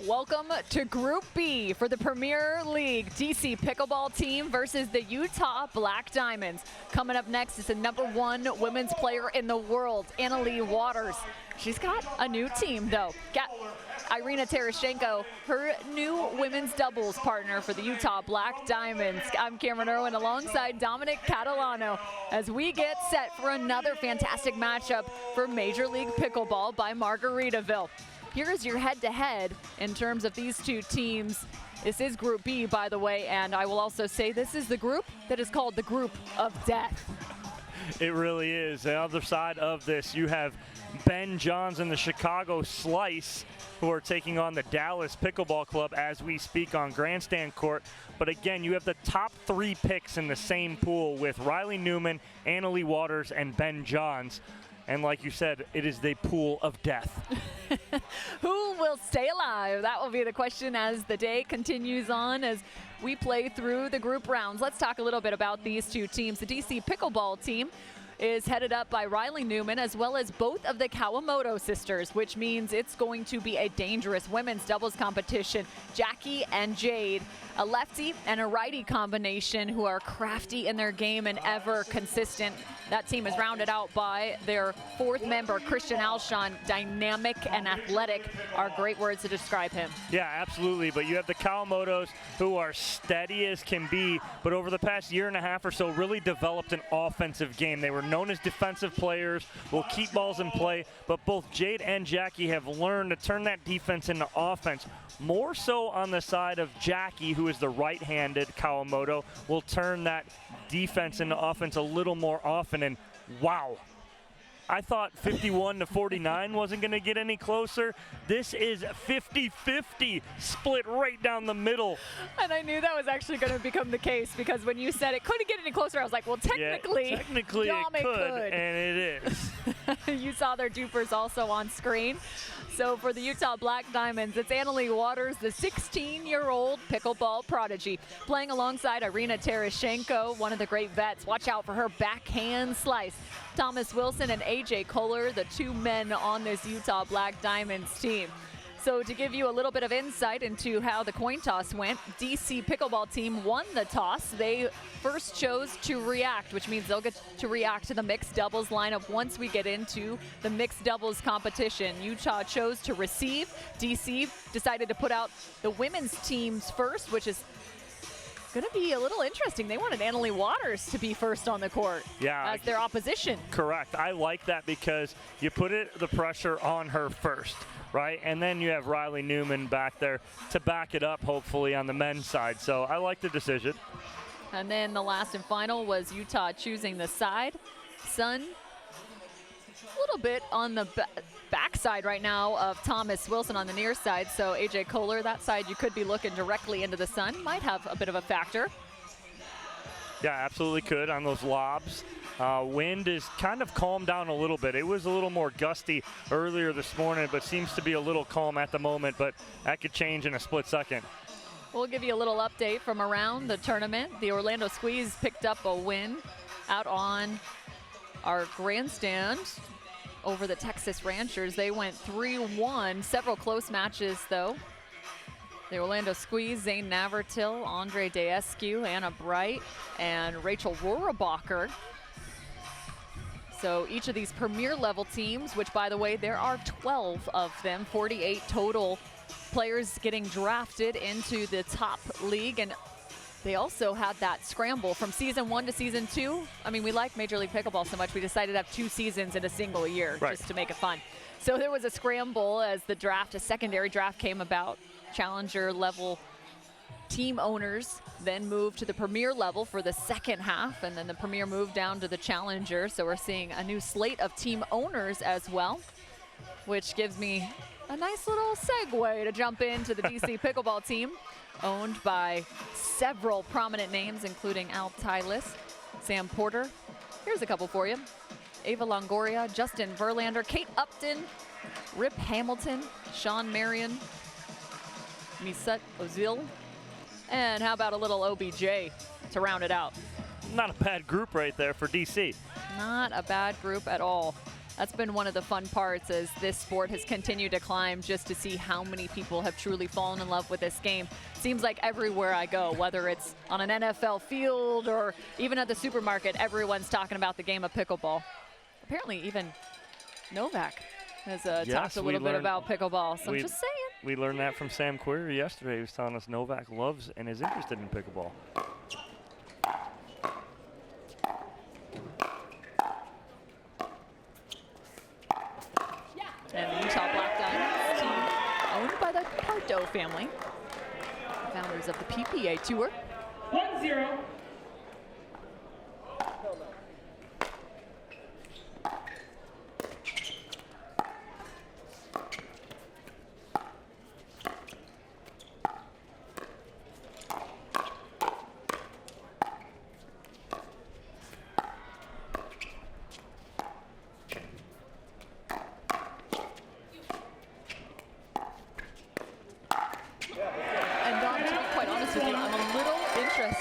Welcome to Group B for the Premier League. DC Pickleball team versus the Utah Black Diamonds. Coming up next is the #1 women's player in the world, Annalie Waters. She's got a new team, though. Got Irina Tereshchenko, her new women's doubles partner for the Utah Black Diamonds. I'm Cameron Irwin alongside Dominic Catalano as we get set for another fantastic matchup for Major League Pickleball by Margaritaville. Here is your head-to-head in terms of these two teams. This is Group B, by the way, and I will also say this is the group that is called the Group of Death. It really is. The other side of this, you have Ben Johns and the Chicago Slice, who are taking on the Dallas Pickleball Club as we speak on Grandstand Court. But again, you have the top 3 picks in the same pool with Riley Newman, Annalie Waters, and Ben Johns. And like you said, it is the pool of death. Who will stay alive? That will be the question as the day continues on as we play through the group rounds. Let's talk a little bit about these two teams. The DC Pickleball team is headed up by Riley Newman as well as both of the Kawamoto sisters, which means it's going to be a dangerous women's doubles competition. Jackie and Jade, a lefty and a righty combination who are crafty in their game and ever consistent. That team is rounded out by their 4th member, Christian Alshon. Dynamic and athletic are great words to describe him. Yeah, absolutely. But you have the Kawamotos who are steady as can be, but over the past year and a half or so really developed an offensive game. They were known as defensive players, will keep balls in play, but both Jade and Jackie have learned to turn that defense into offense. More so on the side of Jackie, who is the right-handed Kawamoto, will turn that defense into offense a little more often. And wow, I thought 51-49 wasn't going to get any closer. This is 50-50, split right down the middle. And I knew that was actually going to become the case because when you said it couldn't get any closer, I was like, well, technically, yeah, technically it could, and it is. You saw their DUPRs also on screen. So for the Utah Black Diamonds, it's Annalie Waters, the 16-year-old pickleball prodigy, playing alongside Irina Tereshchenko, one of the great vets. Watch out for her backhand slice. Thomas Wilson and AJ Kohler, the 2 men on this Utah Black Diamonds team. So to give you a little bit of insight into how the coin toss went, DC Pickleball team won the toss. They first chose to react, which means they'll get to react to the mixed doubles lineup once we get into the mixed doubles competition. Utah chose to receive. DC decided to put out the women's teams first, which is going to be a little interesting. They wanted Annalie Waters to be first on the court as their opposition. Correct. I like that because you put the pressure on her first, right? And then you have Riley Newman back there to back it up, hopefully, on the men's side. So I like the decision. And then the last and final was Utah choosing the side. Sun, a little bit on the backside right now of Thomas Wilson on the near side. So AJ Kohler, that side you could be looking directly into the sun. Might have a bit of a factor. Yeah, absolutely could on those lobs. Wind is kind of calmed down a little bit. It was a little more gusty earlier this morning, but seems to be a little calm at the moment, but that could change in a split second. We'll give you a little update from around the tournament. The Orlando Squeeze picked up a win out on our grandstand over the Texas Ranchers. They went 3-1, several close matches though. The Orlando Squeeze, Zane Navertil, Andre Daescu, Anna Bright, and Rachel Rohrabacher. So each of these premier level teams, which by the way, there are 12 of them, 48 total players getting drafted into the top league. And they also had that scramble from season 1 to season 2. I mean, we like Major League Pickleball so much, we decided to have 2 seasons in a single year just to make it fun. So there was a scramble as the draft, a secondary draft came about. Challenger level team owners then moved to the premier level for the second half, and then the premier moved down to the challenger. So we're seeing a new slate of team owners as well, which gives me a nice little segue to jump into the DC Pickleball team, owned by several prominent names, including Al Tylis, Sam Porter. Here's a couple for you. Ava Longoria, Justin Verlander, Kate Upton, Rip Hamilton, Sean Marion, Misut Ozil, and how about a little OBJ to round it out? Not a bad group right there for DC. Not a bad group at all. That's been one of the fun parts as this sport has continued to climb, just to see how many people have truly fallen in love with this game. Seems like everywhere I go, whether it's on an NFL field or even at the supermarket, everyone's talking about the game of pickleball. Apparently even Novak has talked a little bit about pickleball, so I'm just saying. We learned that from Sam Query yesterday. He was telling us Novak loves and is interested in pickleball. And the Utah Black Diamonds team, owned by the Pardo family, founders of the PPA Tour. 1-0.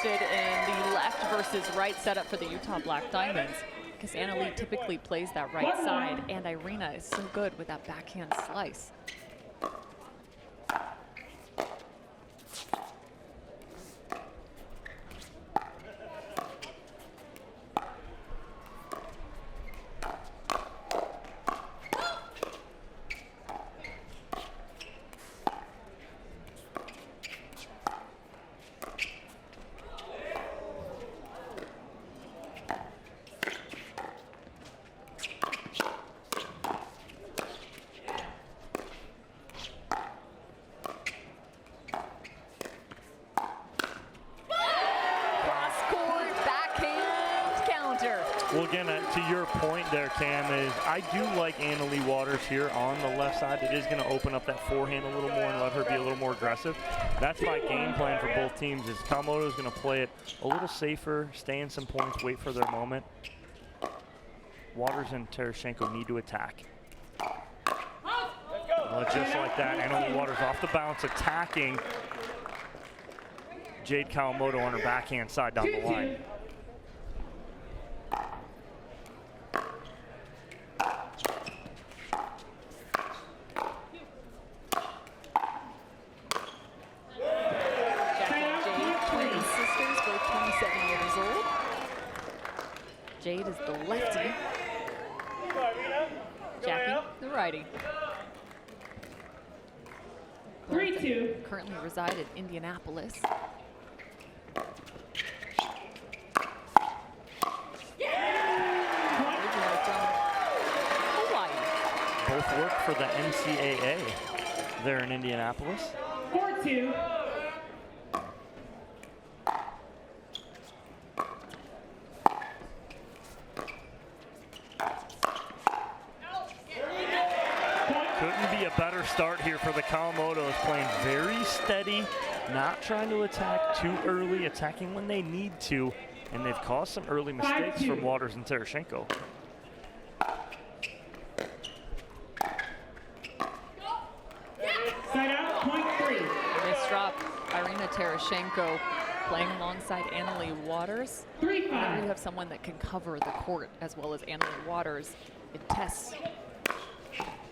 In the left versus right setup for the Utah Black Diamonds, because Anna Lee typically plays that right side, and Irina is so good with that backhand slice. Well, again, to your point there, Cam, is I do like Anna Lee Waters here on the left side. It is going to open up that forehand a little more and let her be a little more aggressive. That's my game plan for both teams, is Kawamoto is going to play it a little safer, stay in some points, wait for their moment. Waters and Tereshchenko need to attack. Well, just like that, Anna Lee Waters off the bounce, attacking Jade Kawamoto on her backhand side down the line. Jade is the lefty. Jackie, the righty. 3-2. Currently reside in Indianapolis. Originally from Hawaii. Both work for the NCAA there in Indianapolis. 4-2. Better start here for the Kawamotos, playing very steady, not trying to attack too early, attacking when they need to, and they've caused some early mistakes from Waters and Tereshchenko. Side out, point 3. Nice drop. Irina Tereshchenko playing alongside Anna Lee Waters. 3-5. Whenever you have someone that can cover the court as well as Anna Lee Waters, it tests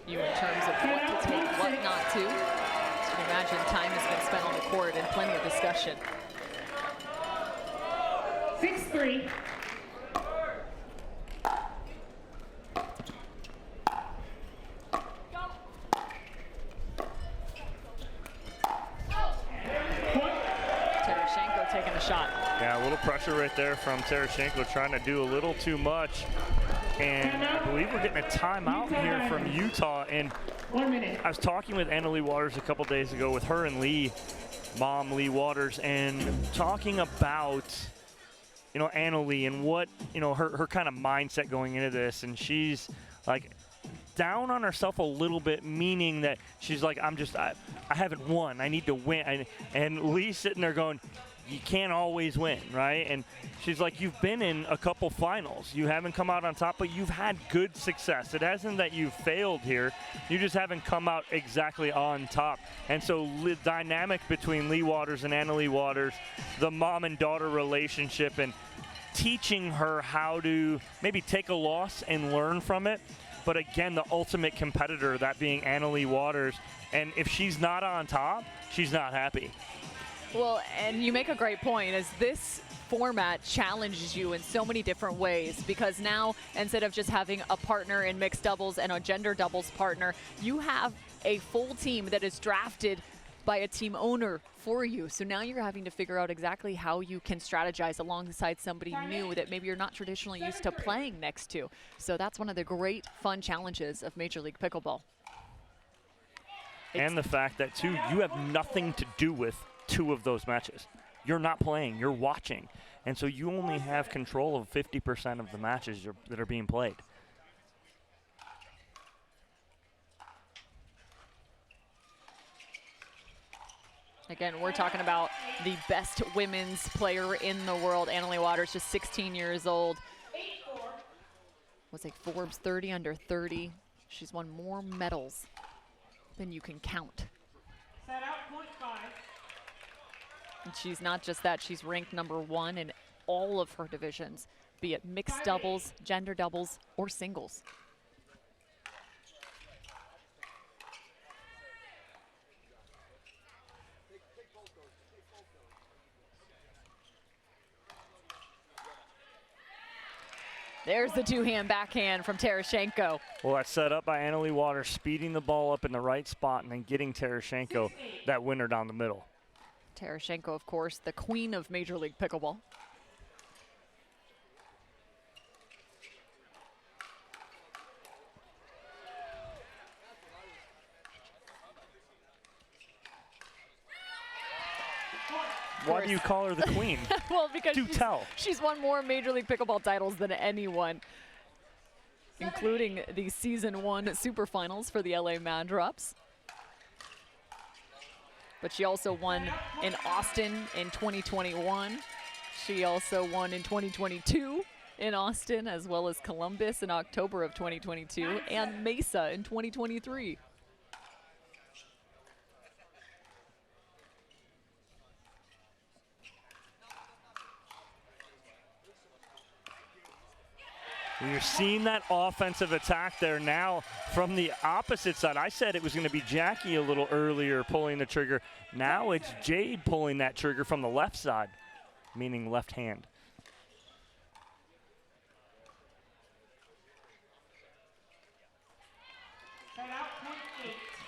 you in terms of what to take, what not to. As you can imagine, time has been spent on the court and plenty of discussion. 6-3. Tereshchenko taking a shot. Yeah, a little pressure right there from Tereshchenko, trying to do a little too much. And I believe we're getting a timeout here from Utah. And 1 minute. I was talking with Anna Lee Waters a couple days ago with her and Lee, mom Lee Waters, and talking about, you know, Anna Lee and what, you know, her kind of mindset going into this. And she's like down on herself a little bit, meaning that she's like, I haven't won. I need to win. And Lee's sitting there going, you can't always win, right? And she's like, you've been in a couple finals. You haven't come out on top, but you've had good success. It hasn't that you've failed here. You just haven't come out exactly on top. And so the dynamic between Lee Waters and Anna Lee Waters, the mom and daughter relationship, and teaching her how to maybe take a loss and learn from it, but again, the ultimate competitor, that being Annalie Waters. And if she's not on top, she's not happy. Well, and you make a great point, as this format challenges you in so many different ways, because now instead of just having a partner in mixed doubles and a gender doubles partner, you have a full team that is drafted by a team owner for you. So now you're having to figure out exactly how you can strategize alongside somebody new that maybe you're not traditionally used to playing next to. So that's one of the great fun challenges of Major League Pickleball. And the fact that, too, you have nothing to do with 2 of those matches. You're not playing, you're watching. And so you only have control of 50% of the matches that are being played. Again, we're talking about the best women's player in the world. Annalie Waters, just 16 years old. Was a Forbes 30 under 30. She's won more medals than you can count. Set out point 5. And she's not just that, she's ranked #1 in all of her divisions, be it mixed doubles, gender doubles, or singles. There's the 2-hand backhand from Tereshchenko. Well, that's set up by Annalie Waters, speeding the ball up in the right spot and then getting Tereshchenko that winner down the middle. Tereshchenko, of course, the queen of Major League Pickleball. Why do you call her the queen? Well, because Do tell. She's won more Major League Pickleball titles than anyone, including the Season 1 Super Finals for the LA Mad Drops. But she also won in Austin in 2021. She also won in 2022 in Austin, as well as Columbus in October of 2022, and Mesa in 2023. You're seeing that offensive attack there now from the opposite side. I said it was going to be Jackie a little earlier pulling the trigger. Now it's Jade pulling that trigger from the left side, meaning left hand.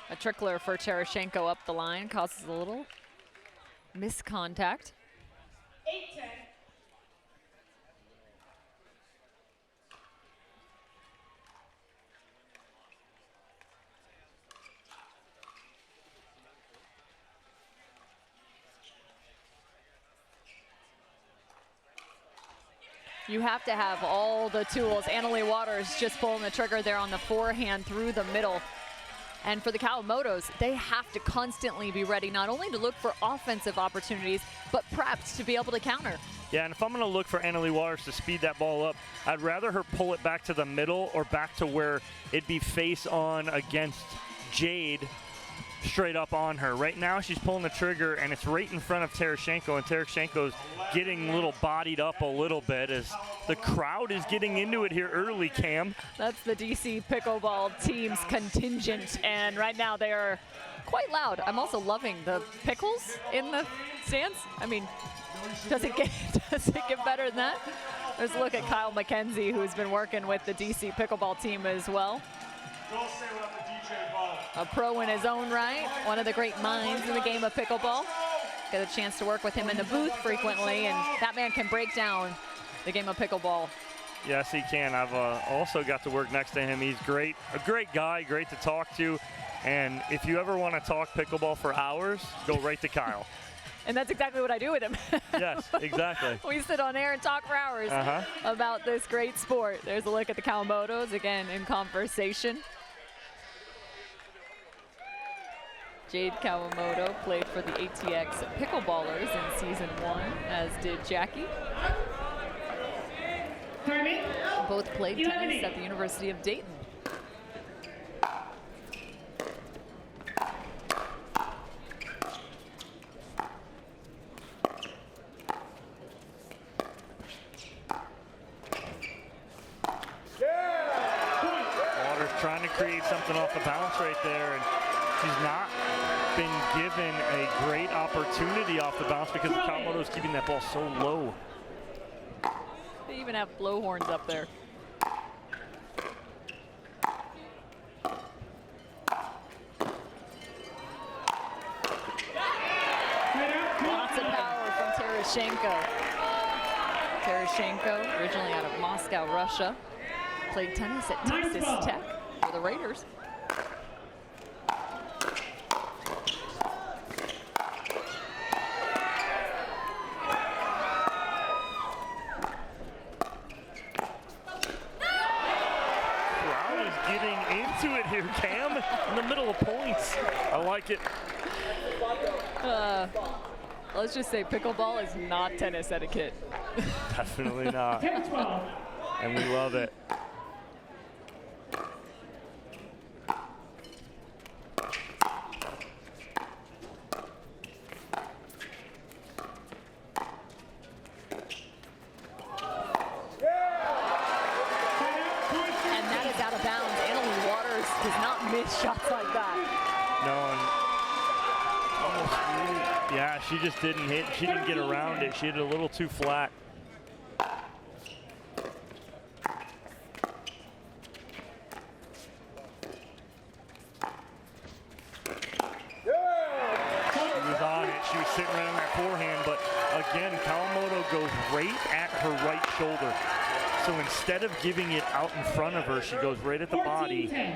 A trickler for Tereshchenko up the line, causes a little miscontact. 8-10. You have to have all the tools. Annalie Waters just pulling the trigger there on the forehand through the middle. And for the Kawamotos, they have to constantly be ready, not only to look for offensive opportunities, but prepped to be able to counter. Yeah, and if I'm going to look for Annalie Waters to speed that ball up, I'd rather her pull it back to the middle or back to where it'd be face on against Jade, straight up on her. Right now she's pulling the trigger and it's right in front of Tereshchenko, and Tereshchenko's getting a little bodied up a little bit as the crowd is getting into it here early, Cam. That's the DC Pickleball team's contingent, and right now they are quite loud. I'm also loving the Pickles in the stands. I mean, does it get better than that? Let's look at Kyle McKenzie, who's been working with the DC Pickleball team as well. A pro in his own right, one of the great minds in the game of pickleball. Get a chance to work with him in the booth frequently, and that man can break down the game of pickleball. Yes, he can. I've also got to work next to him. He's great, a great guy, great to talk to. And if you ever want to talk pickleball for hours, go right to Kyle. And that's exactly what I do with him. Yes, exactly. We sit on air and talk for hours about this great sport. There's a look at the Kawamotos, again, in conversation. Jade Kawamoto played for the ATX Pickleballers in Season 1, as did Jackie. Both played tennis at the University of Dayton. Waters coming off the bounce right there, and she's not been given a great opportunity off the bounce because the Kawamoto is keeping that ball so low. They even have blowhorns up there. Lots of power from Tereshchenko. Tereshchenko, originally out of Moscow, Russia, played tennis at Texas Tech for the Raiders. Crowd is getting into it here, Cam, in the middle of points. I like it. Let's just say pickleball is not tennis etiquette. Definitely not. And we love it. And that is out of bounds. Annalie Waters does not miss shots like that. No, and almost really, yeah, she just didn't hit. She didn't get around it. She hit it a little too flat. She was sitting right on that forehand, but again, Kawamoto goes right at her right shoulder. So instead of giving it out in front of her, she goes right at the body.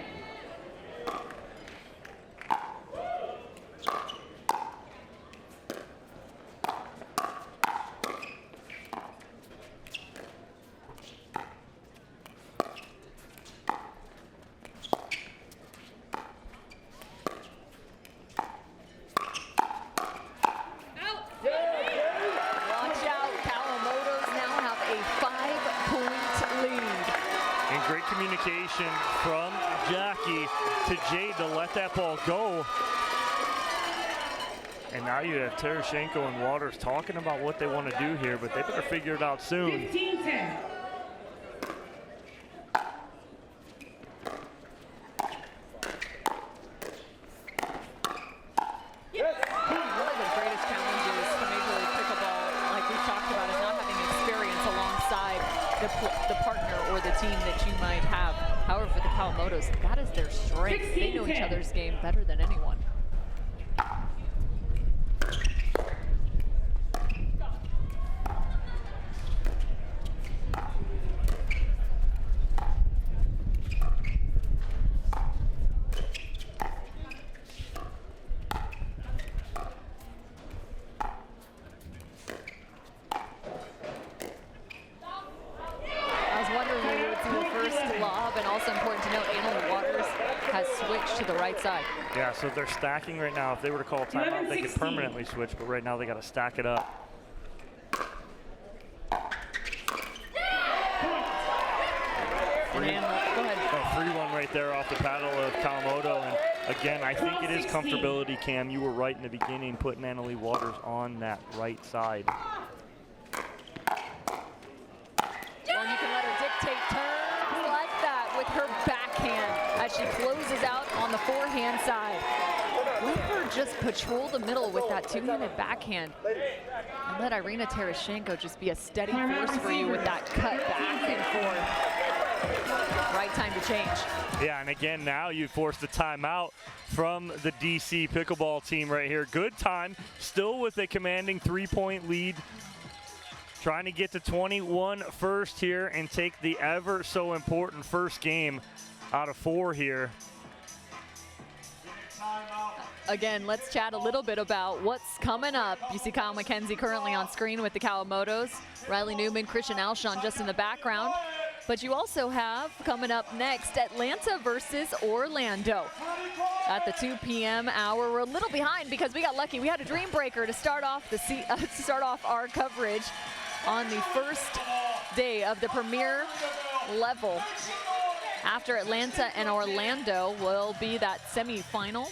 Communication from Jackie to Jade to let that ball go. And now you have Tereshchenko and Waters talking about what they want to do here, but they better figure it out soon. 15-10. The partner or the team that you might have. However, for the Kawamotos, that is their strength. They know each other's game better than anyone. Side. Yeah, so they're stacking right now. If they were to call a timeout, they could permanently switch, but right now they got to stack it up. 3-1 right there off the paddle of Kawamoto. And again, I think it is comfortability, Cam. You were right in the beginning, putting Annalie Waters on that right side. Well, you can let her dictate turns like that with her backhand as she closes out on the forehand side. Let her just patrol the middle with that two-handed backhand. And let Irina Tereshchenko just be a steady force for you with that cut back and forth. Right time to change. Yeah, and again, now you force the timeout from the DC Pickleball team right here. Good time, still with a commanding 3-point lead. Trying to get to 21 first here and take the ever so important first game out of 4 here. Again, let's chat a little bit about what's coming up. You see Kyle McKenzie currently on screen with the Kawamotos. Riley Newman, Christian Alshon just in the background. But you also have coming up next Atlanta versus Orlando at the 2 p.m. hour. We're a little behind because we got lucky. We had a dream breaker to start off our coverage on the first day of the premier level. After Atlanta and Orlando will be that semifinal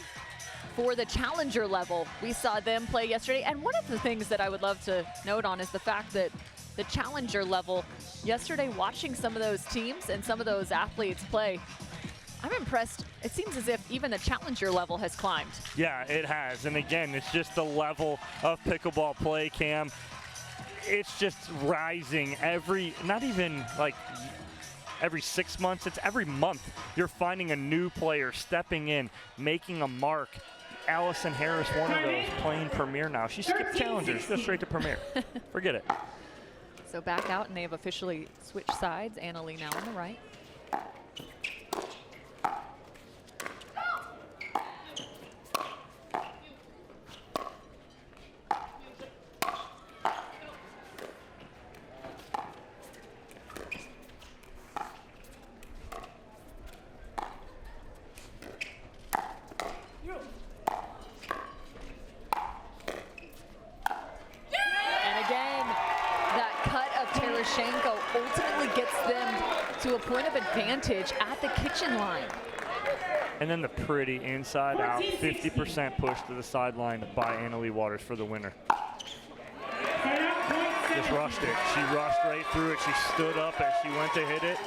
for the challenger level. We saw them play yesterday, and one of the things that I would love to note on is the fact that the challenger level, yesterday watching some of those teams and some of those athletes play, I'm impressed. It seems as if even the challenger level has climbed. Yeah, it has. And again, it's just the level of pickleball play, Cam. It's just rising not even like every 6 months, it's every month. You're finding a new player stepping in, making a mark. Allison Harris, one of those, playing Premier now. She skipped challengers, goes straight to Premier. Forget it. So back out, and they have officially switched sides. Annalie now on the right. Ultimately gets them to a point of advantage at the kitchen line. And then the pretty inside out 50% push to the sideline by Annalie Waters for the winner. Just rushed it. She rushed right through it. She stood up as she went to hit it.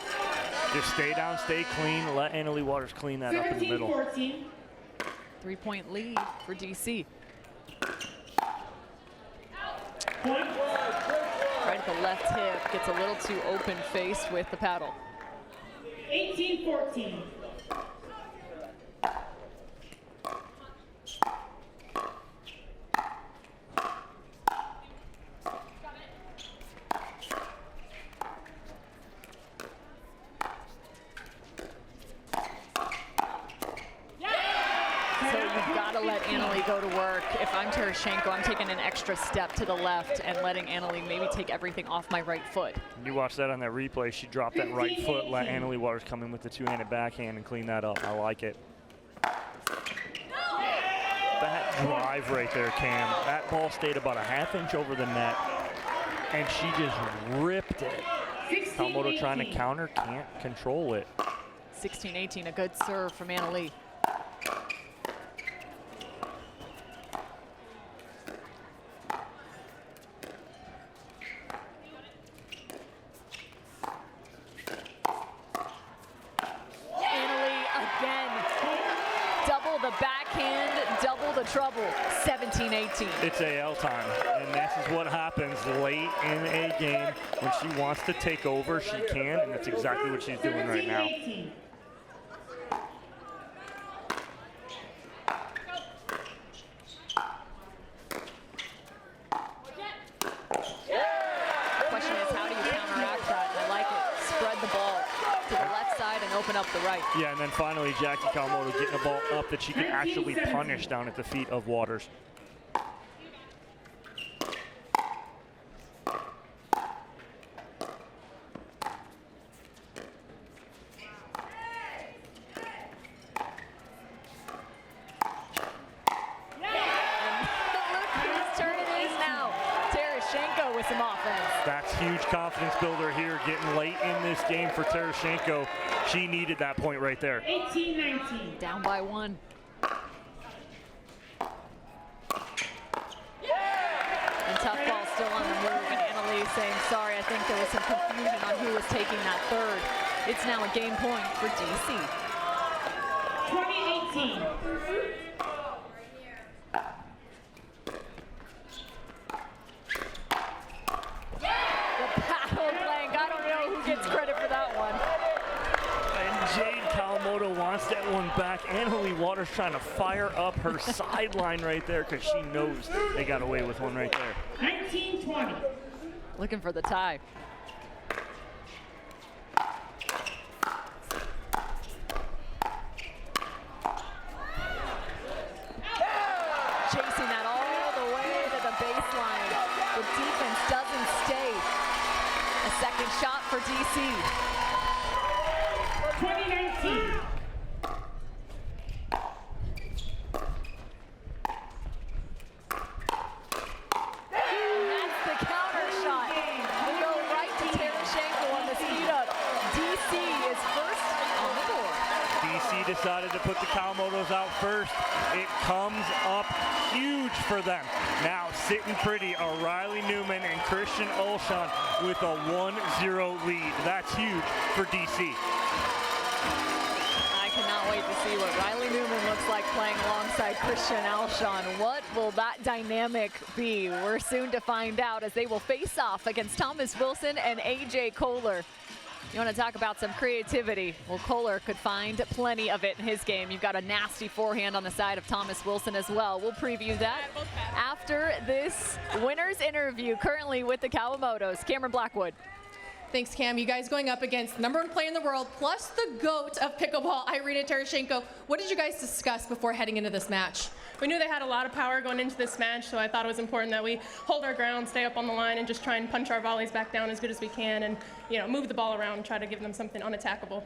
Just stay down, stay clean. Let Annalie Waters clean that up in the middle. 3-point lead for DC. Right at the left hip, gets a little too open face with the paddle. 18-14. Let Annalie go to work. If I'm Tereshenko, I'm taking an extra step to the left and letting Annalie maybe take everything off my right foot. You watch that on that replay. She dropped that right foot, let Annalie Waters come in with the two-handed backhand and clean that up. I like it. That drive right there, Cam. That ball stayed about a ½ inch over the net, and she just ripped it. Kawamoto trying to counter, can't control it. 16-18, a good serve from Annalie. Trouble, 17-18. It's AL time, and this is what happens late in a game. When she wants to take over, she can, and that's exactly what she's doing right now. Question is, how do you counteract that? And I like it. Spread the ball to the left side and open up the right. Yeah, and then finally Jackie Kawamoto getting the ball up that she can actually punish down at the feet of Waters. That's huge confidence builder here, getting late in this game for Tereshenko. She needed that point right there. 18-19. Down by 1. And tough ball still on the move, and Annalie saying, sorry, I think there was some confusion on who was taking that third. It's now a game point for DC. 20-18. Wants that one back. Annalie Waters trying to fire up her sideline right there because she knows they got away with one right there. 19-20. Looking for the tie. Chasing that all the way to the baseline. The defense doesn't stay. A second shot for DC. 20-19. Decided to put the Kawamotos out first. It comes up huge for them. Now sitting pretty are Riley Newman and Christian Olshan with a 1-0 lead. That's huge for DC. I cannot see what Riley Newman looks like playing alongside Christian Alshon. What will that dynamic be? We're soon to find out as they will face off against Thomas Wilson and AJ Kohler. You want to talk about some creativity? Well, Kohler could find plenty of it in his game. You've got a nasty forehand on the side of Thomas Wilson as well. We'll preview that after this winner's interview currently with the Kawamotos. Cameron Blackwood. Thanks, Cam. You guys going up against the #1 player in the world, plus the GOAT of pickleball, Irina Tereshchenko. What did you guys discuss before heading into this match? We knew they had a lot of power going into this match, so I thought it was important that we hold our ground, stay up on the line, and just try and punch our volleys back down as good as we can, and move the ball around and try to give them something unattackable.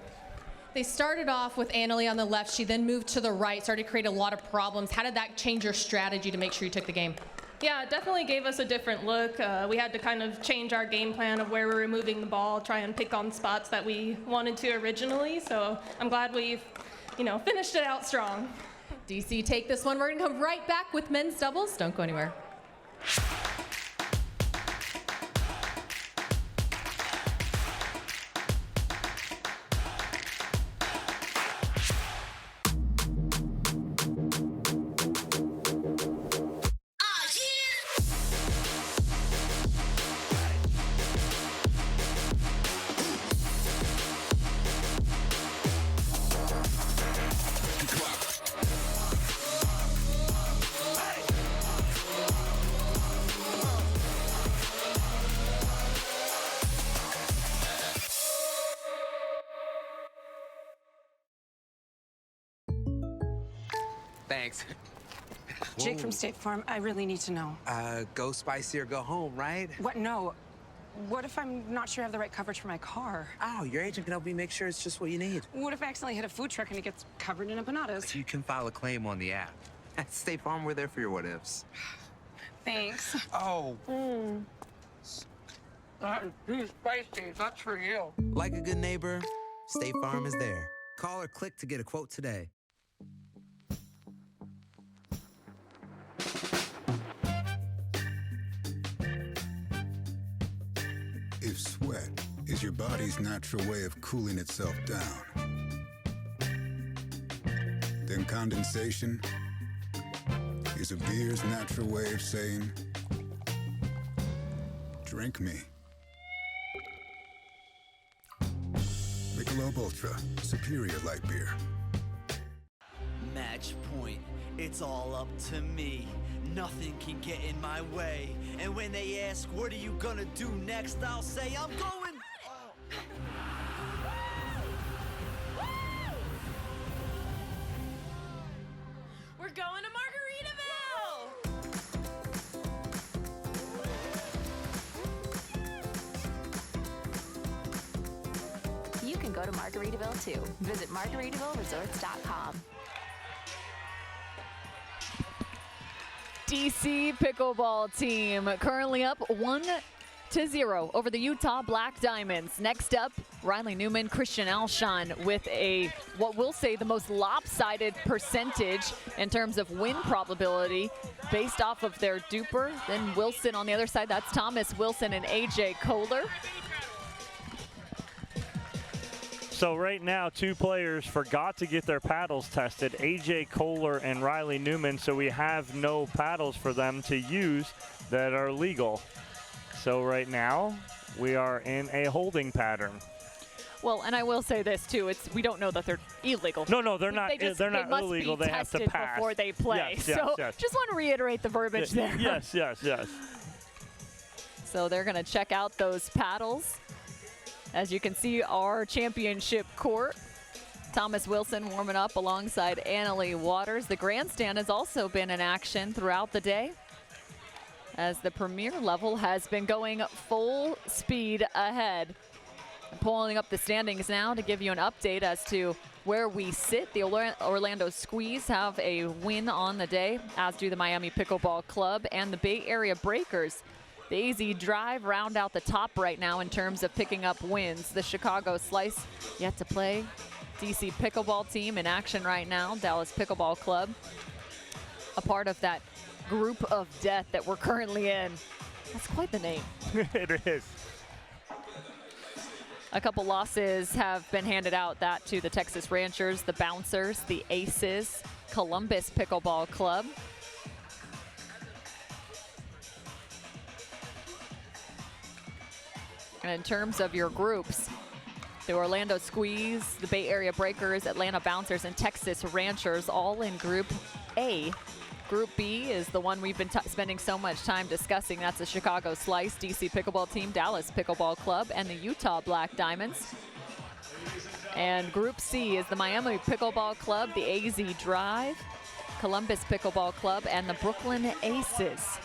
They started off with Annalie on the left. She then moved to the right, started to create a lot of problems. How did that change your strategy to make sure you took the game? Yeah, it definitely gave us a different look. We had to kind of change our game plan of where we were moving the ball, try and pick on spots that we wanted to originally. So I'm glad we've, finished it out strong. DC, take this one. We're going to come right back with men's doubles. Don't go anywhere. Thanks. Jake from State Farm, I really need to know. Go spicy or go home, right? What? No. What if I'm not sure I have the right coverage for my car? Oh, your agent can help me make sure it's just what you need. What if I accidentally hit a food truck and it gets covered in empanadas? You can file a claim on the app. At State Farm, we're there for your what-ifs. Thanks. Oh. That is too spicy. That's for you. Like a good neighbor, State Farm is there. Call or click to get a quote today. If sweat is your body's natural way of cooling itself down, then condensation is a beer's natural way of saying, drink me. Michelob ULTRA, superior light beer. Match point, it's all up to me. Nothing can get in my way. And when they ask, what are you gonna do next? I'll say, I'm going. We're going to Margaritaville! You can go to Margaritaville too. Visit MargaritavilleResorts.com. DC Pickleball team currently up 1-0 over the Utah Black Diamonds. Next up, Riley Newman, Christian Alshon with what we'll say the most lopsided percentage in terms of win probability based off of their DUPR. Then Wilson on the other side, that's Thomas Wilson and AJ Kohler. So right now, two players forgot to get their paddles tested, AJ Kohler and Riley Newman, so we have no paddles for them to use that are legal. So right now, we are in a holding pattern. Well, and I will say this too, we don't know that they're illegal. No, they're not. They're not must illegal. Be they have to tested pass before they play. Yes, so yes. just want to reiterate the verbiage there. Yes. So they're going to check out those paddles. As you can see, our championship court. Thomas Wilson warming up alongside Annalie Waters. The grandstand has also been in action throughout the day, as the premier level has been going full speed ahead. I'm pulling up the standings now to give you an update as to where we sit. The Orlando Squeeze have a win on the day, as do the Miami Pickleball Club and the Bay Area Breakers. The AZ Drive round out the top right now in terms of picking up wins. The Chicago Slice yet to play. DC Pickleball team in action right now. Dallas Pickleball Club, a part of that group of death that we're currently in. That's quite the name. It is. A couple losses have been handed out, that to the Texas Ranchers, the Bouncers, the Aces, Columbus Pickleball Club. And in terms of your groups, the Orlando Squeeze, the Bay Area Breakers, Atlanta Bouncers, and Texas Ranchers all in Group A. Group B is the one we've been spending so much time discussing. That's the Chicago Slice, DC Pickleball Team, Dallas Pickleball Club, and the Utah Black Diamonds. And Group C is the Miami Pickleball Club, the AZ Drive, Columbus Pickleball Club, and the Brooklyn Aces.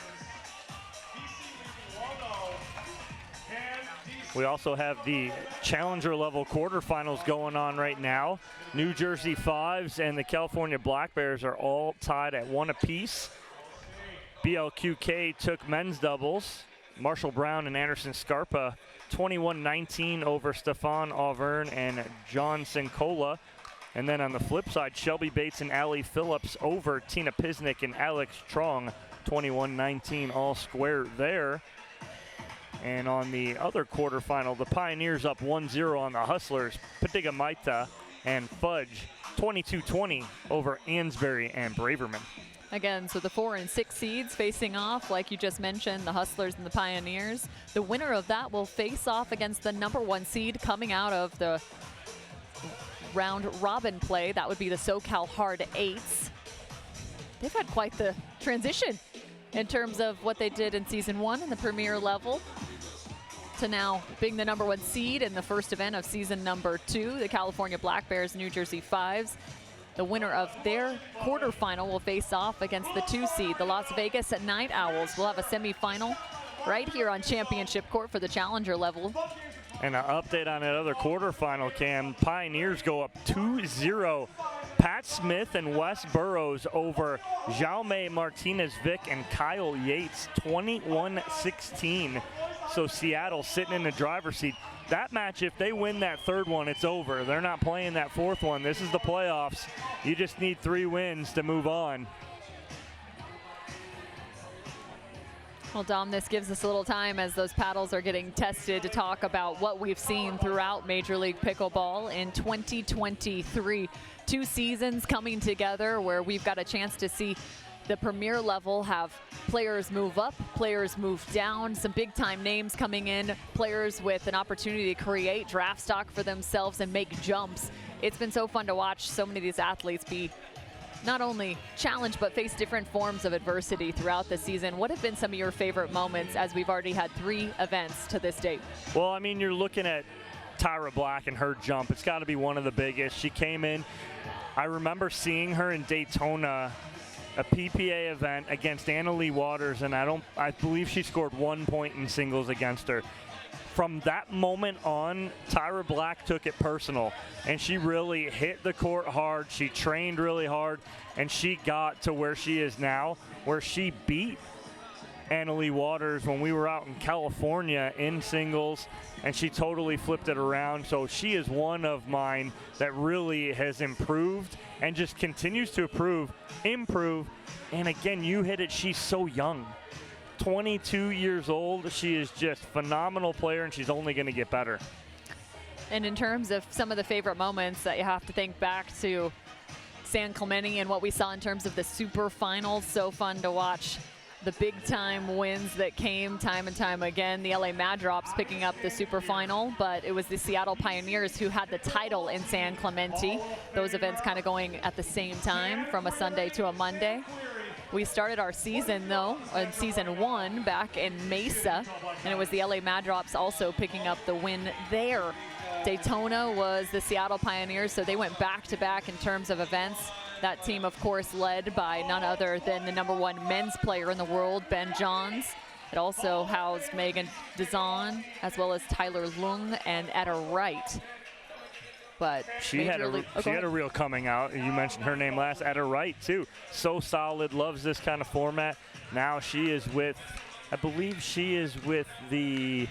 We also have the challenger level quarterfinals going on right now. New Jersey Fives and the California Black Bears are all tied at 1 apiece. BLQK took men's doubles. Marshall Brown and Anderson Scarpa 21-19 over Stefan Auvergne and John Sincola. And then on the flip side, Shelby Bates and Allie Phillips over Tina Pisnick and Alex Trong, 21-19 all square there. And on the other quarterfinal, the Pioneers up 1-0 on the Hustlers. Padiga Maita and Fudge 22-20 over Ansbury and Braverman. Again, so the 4 and 6 seeds facing off, like you just mentioned, the Hustlers and the Pioneers. The winner of that will face off against the number 1 seed coming out of the round robin play. That would be the SoCal Hard Eights. They've had quite the transition in terms of what they did in season 1 in the premier level to now being the number 1 seed in the first event of season number 2, the California Black Bears, New Jersey Fives. The winner of their quarterfinal will face off against the 2 seed, the Las Vegas Night Owls. We'll have a semifinal right here on Championship Court for the challenger level. And an update on that other quarterfinal, Cam. Pioneers go up 2-0. Pat Smith and Wes Burrows over Jaume Martinez-Vic and Kyle Yates, 21-16. So Seattle sitting in the driver's seat. That match, if they win that third one, it's over. They're not playing that fourth one. This is the playoffs. You just need 3 wins to move on. Well, Dom, this gives us a little time as those paddles are getting tested to talk about what we've seen throughout Major League Pickleball in 2023. 2 seasons coming together where we've got a chance to see the premier level have players move up, players move down, some big time names coming in, players with an opportunity to create draft stock for themselves and make jumps. It's been so fun to watch so many of these athletes be not only challenged but face different forms of adversity throughout the season. What have been some of your favorite moments as we've already had 3 events to this date? Well, I mean, you're looking at Tyra Black and her jump. It's got to be one of the biggest. She came in, I remember seeing her in Daytona, a PPA event against Anna Lee Waters, and I believe she scored 1 point in singles against her. From that moment on, Tyra Black took it personal, and she really hit the court hard. She trained really hard, and she got to where she is now, where she beat Anna Lee Waters when we were out in California in singles, and she totally flipped it around. So she is one of mine that really has improved and just continues to improve. And again, you hit it, she's so young. 22 years old. She is just a phenomenal player, and she's only going to get better. And in terms of some of the favorite moments that you have to think back to San Clemente and what we saw in terms of the super finals, so fun to watch the big time wins that came time and time again. The LA Mad Drops picking up the super final, but it was the Seattle Pioneers who had the title in San Clemente. Those events kind of going at the same time from a Sunday to a Monday. We started our season, though, in season 1 back in Mesa, and it was the LA Mad Drops also picking up the win there. Daytona was the Seattle Pioneers, so they went back-to-back in terms of events. That team, of course, led by none other than the number 1 men's player in the world, Ben Johns. It also housed Megan Dazan, as well as Tyler Lung and Etta Wright. But she had a real coming out. You mentioned her name last. Etta Wright, too. So solid, loves this kind of format. Now she is with, I believe she is with the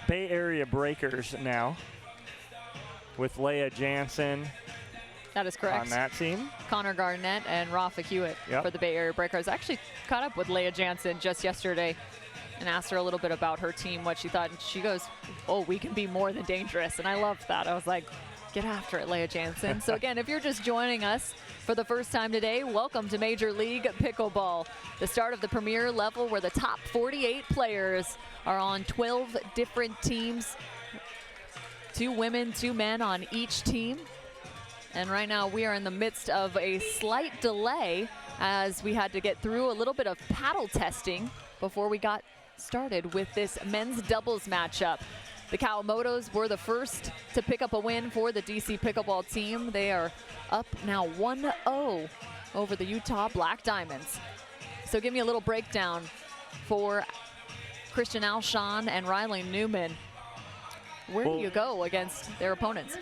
Bay Area Breakers now, with Leah Jansen. That is correct. On that team. Connor Garnett and Rafa Hewitt for the Bay Area Breakers. I actually caught up with Leah Jansen just yesterday and asked her a little bit about her team, what she thought, and she goes, oh, we can be more than dangerous. And I loved that. I was like, get after it, Leah Jansen. So again, if you're just joining us for the first time today, welcome to Major League Pickleball, the start of the premier level where the top 48 players are on 12 different teams, 2 women, 2 men on each team. And right now we are in the midst of a slight delay as we had to get through a little bit of paddle testing before we got started with this men's doubles matchup. The Kawamotos were the first to pick up a win for the DC Pickleball team. They are up now 1-0 over the Utah Black Diamonds. So give me a little breakdown for Christian Alshon and Riley Newman. Where do you go against their opponents?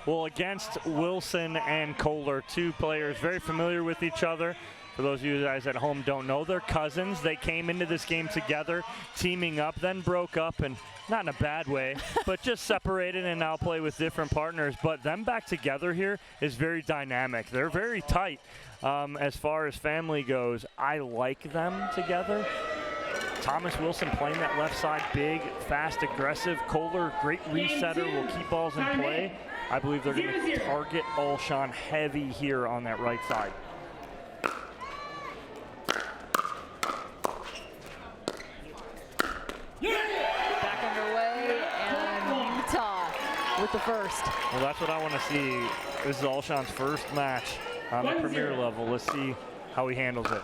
Well, against Wilson and Kohler, 2 players very familiar with each other. For those of you guys at home don't know, they're cousins. They came into this game together, teaming up, then broke up, and not in a bad way, but just separated and now play with different partners. But them back together here is very dynamic. They're very tight as far as family goes. I like them together. Thomas Wilson playing that left side, big, fast, aggressive. Kohler, great resetter, will keep balls in play. I believe they're going to target Alshon heavy here on that right side. Back underway, and Utah with the first. Well, that's what I want to see. This is Alshon's first match on the premier level. Let's see how he handles it.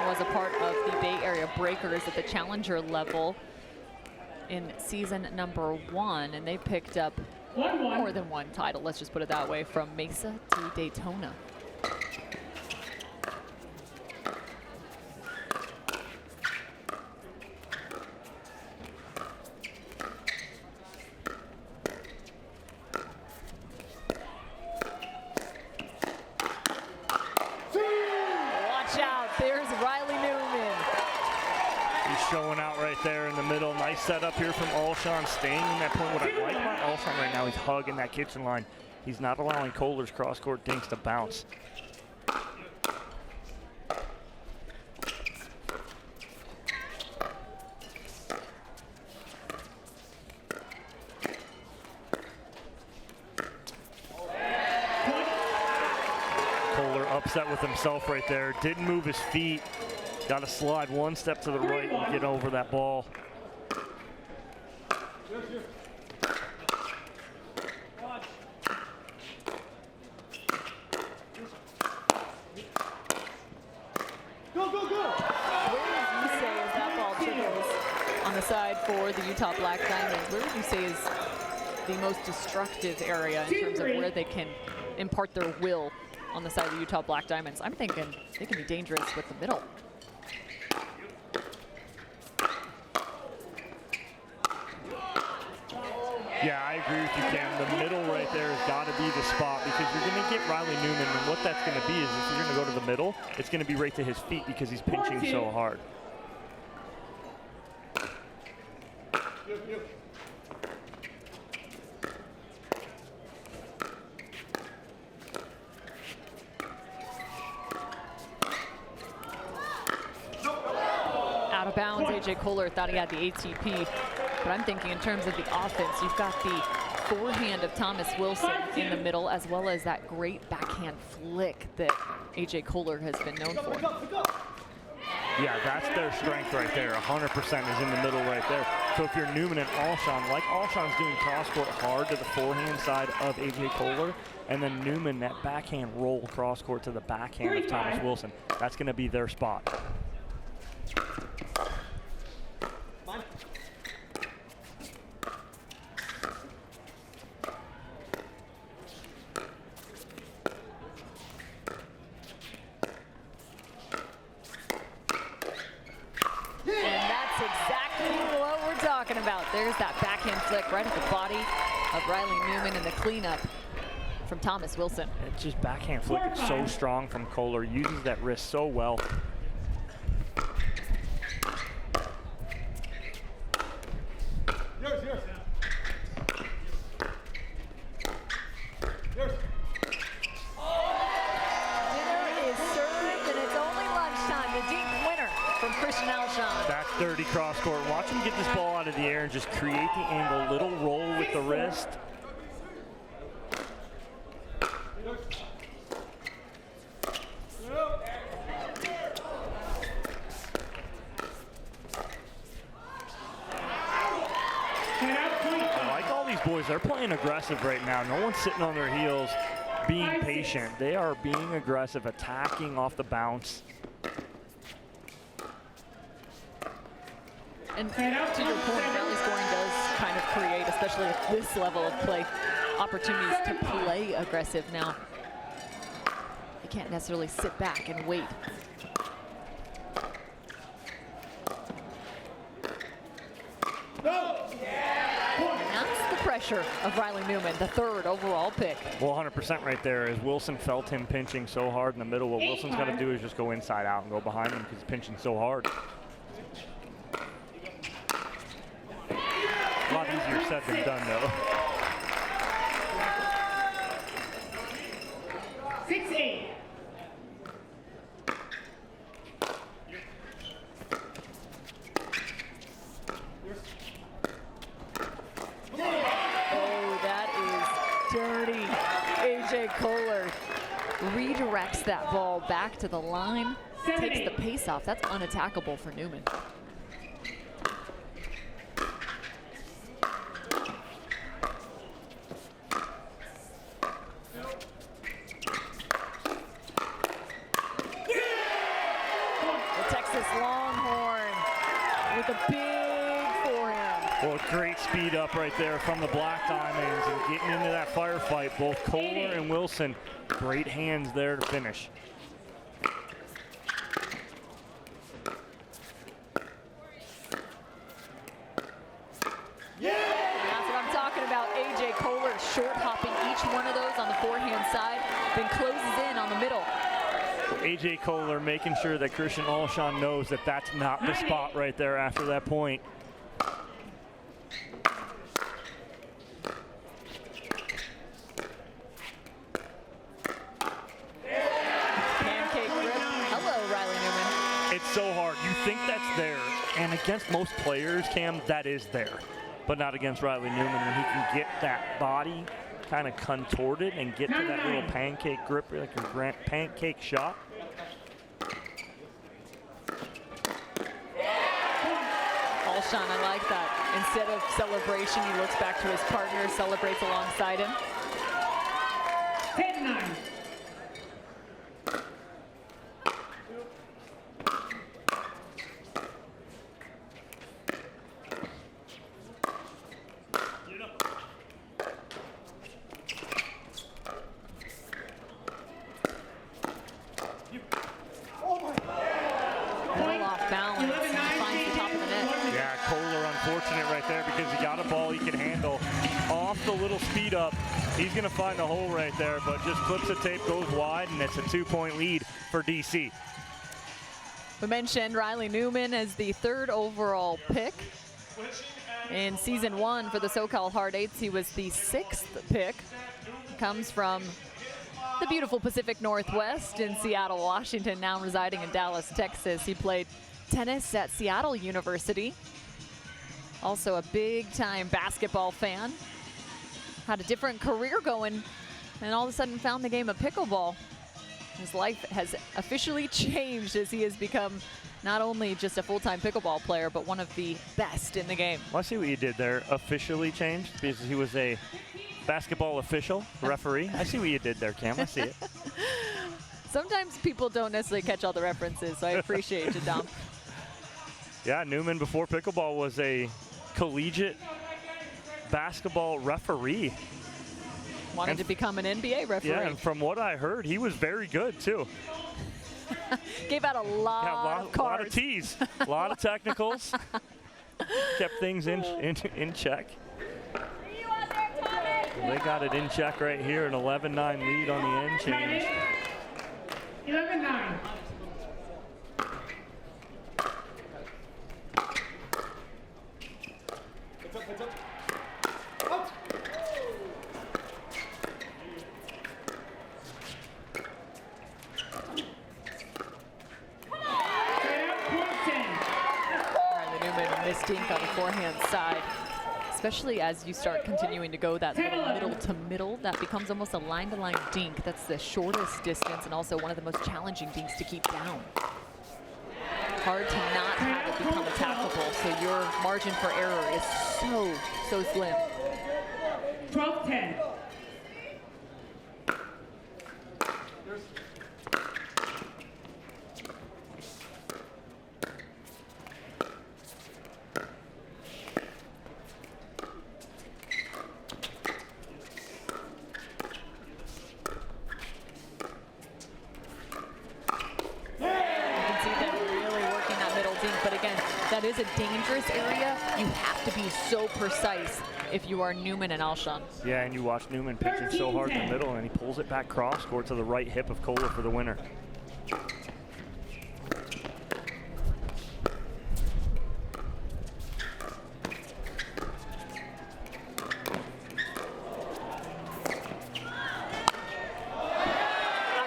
Was a part of the Bay Area Breakers at the challenger level in season number 1, and they picked up more than 1 title, let's just put it that way, from Mesa to Daytona. Showing out right there in the middle. Nice setup here from Alshon, staying in that point. What I like about Alshon right now, he's hugging that kitchen line. He's not allowing Kohler's cross-court dinks to bounce. Kohler upset with himself right there. Didn't move his feet. Got to slide 1 step to the right and get over that ball. Go, go, go! Where would you say is that ball Pickles on the side for the Utah Black Diamonds? Where would you say is the most destructive area in terms of where they can impart their will on the side of the Utah Black Diamonds? I'm thinking they can be dangerous with the middle. Yeah, I agree with you, Cam. The middle right there has got to be the spot because you're going to get Riley Newman, and what that's going to be is if you're going to go to the middle, it's going to be right to his feet because he's pinching so hard. Out of bounds, AJ Kohler thought he had the ATP. But I'm thinking in terms of the offense, you've got the forehand of Thomas Wilson in the middle, as well as that great backhand flick that AJ Kohler has been known for. Yeah, that's their strength right there. 100% is in the middle right there. So if you're Newman and Alshon, like Alshon's doing cross-court hard to the forehand side of AJ Kohler, and then Newman, that backhand roll cross-court to the backhand of Thomas Wilson, that's going to be their spot. There's that backhand flick right at the body of Riley Newman and the cleanup from Thomas Wilson. It's just backhand flick. It's so strong from Kohler. Uses that wrist so well. Christian Alshon. That's dirty cross court. Watch him get this ball out of the air and just create the angle. Little roll with the wrist. I like all these boys. They're playing aggressive right now. No one's sitting on their heels being patient. They are being aggressive, attacking off the bounce. And to your point, rally scoring does kind of create, especially at this level of play, opportunities to play aggressive. Now, you can't necessarily sit back and wait. And that's the pressure of Riley Newman, the third overall pick. Well, 100% right there, as Wilson felt him pinching so hard in the middle. What Wilson's got to do is just go inside out and go behind him because he's pinching so hard. A lot easier said than done, though. 6-8. Oh, that is dirty. AJ Kohler redirects that ball back to the line, takes the pace off. That's unattackable for Newman. Great speed up right there from the Black Diamonds and getting into that firefight. Both Kohler and Wilson, great hands there to finish. That's what I'm talking about. AJ Kohler short hopping each one of those on the forehand side, then closes in on the middle. AJ Kohler making sure that Christian Alshon knows that that's not the spot right there after that point. So hard. You think that's there, and against most players, Cam, that is there, but not against Riley Newman. When he can get that body kind of contorted and get to that little pancake grip, like a pancake shot. Alshon, I like that. Instead of celebration, he looks back to his partner, celebrates alongside him. 10-9. He's going to find the hole right there, but just clips the tape, goes wide, and it's a 2-point lead for DC. We mentioned Riley Newman as the third overall pick. In season 1 for the SoCal Hard Eights, he was the 6th pick. Comes from the beautiful Pacific Northwest in Seattle, Washington, now residing in Dallas, Texas. He played tennis at Seattle University. Also a big-time basketball fan. Had a different career going, and all of a sudden found the game of pickleball. His life has officially changed as he has become not only just a full-time pickleball player, but one of the best in the game. Well, I see what you did there. Officially changed because he was a basketball official, referee. I see what you did there, Cam. I see it. Sometimes people don't necessarily catch all the references, so I appreciate you, Dom. Yeah, Newman before pickleball was a collegiate basketball referee. Wanted to become an NBA referee. Yeah, and from what I heard, he was very good too. Gave out a lot of cards. A lot of tees, a lot of technicals. Kept things in check. They got it in check right here, an 11-9 lead on the end change. 11-9. nice dink on the forehand side. Especially as you start continuing to go that little middle to middle, that becomes almost a line-to-line dink. That's the shortest distance and also one of the most challenging dinks to keep down. Hard to not have it become attackable, so your margin for error is so slim. 12-10. That is a dangerous area. You have to be so precise if you are Newman and Alshon. Yeah, and you watch Newman pitching so hard in the middle, and he pulls it back cross court to the right hip of Kohler for the winner. I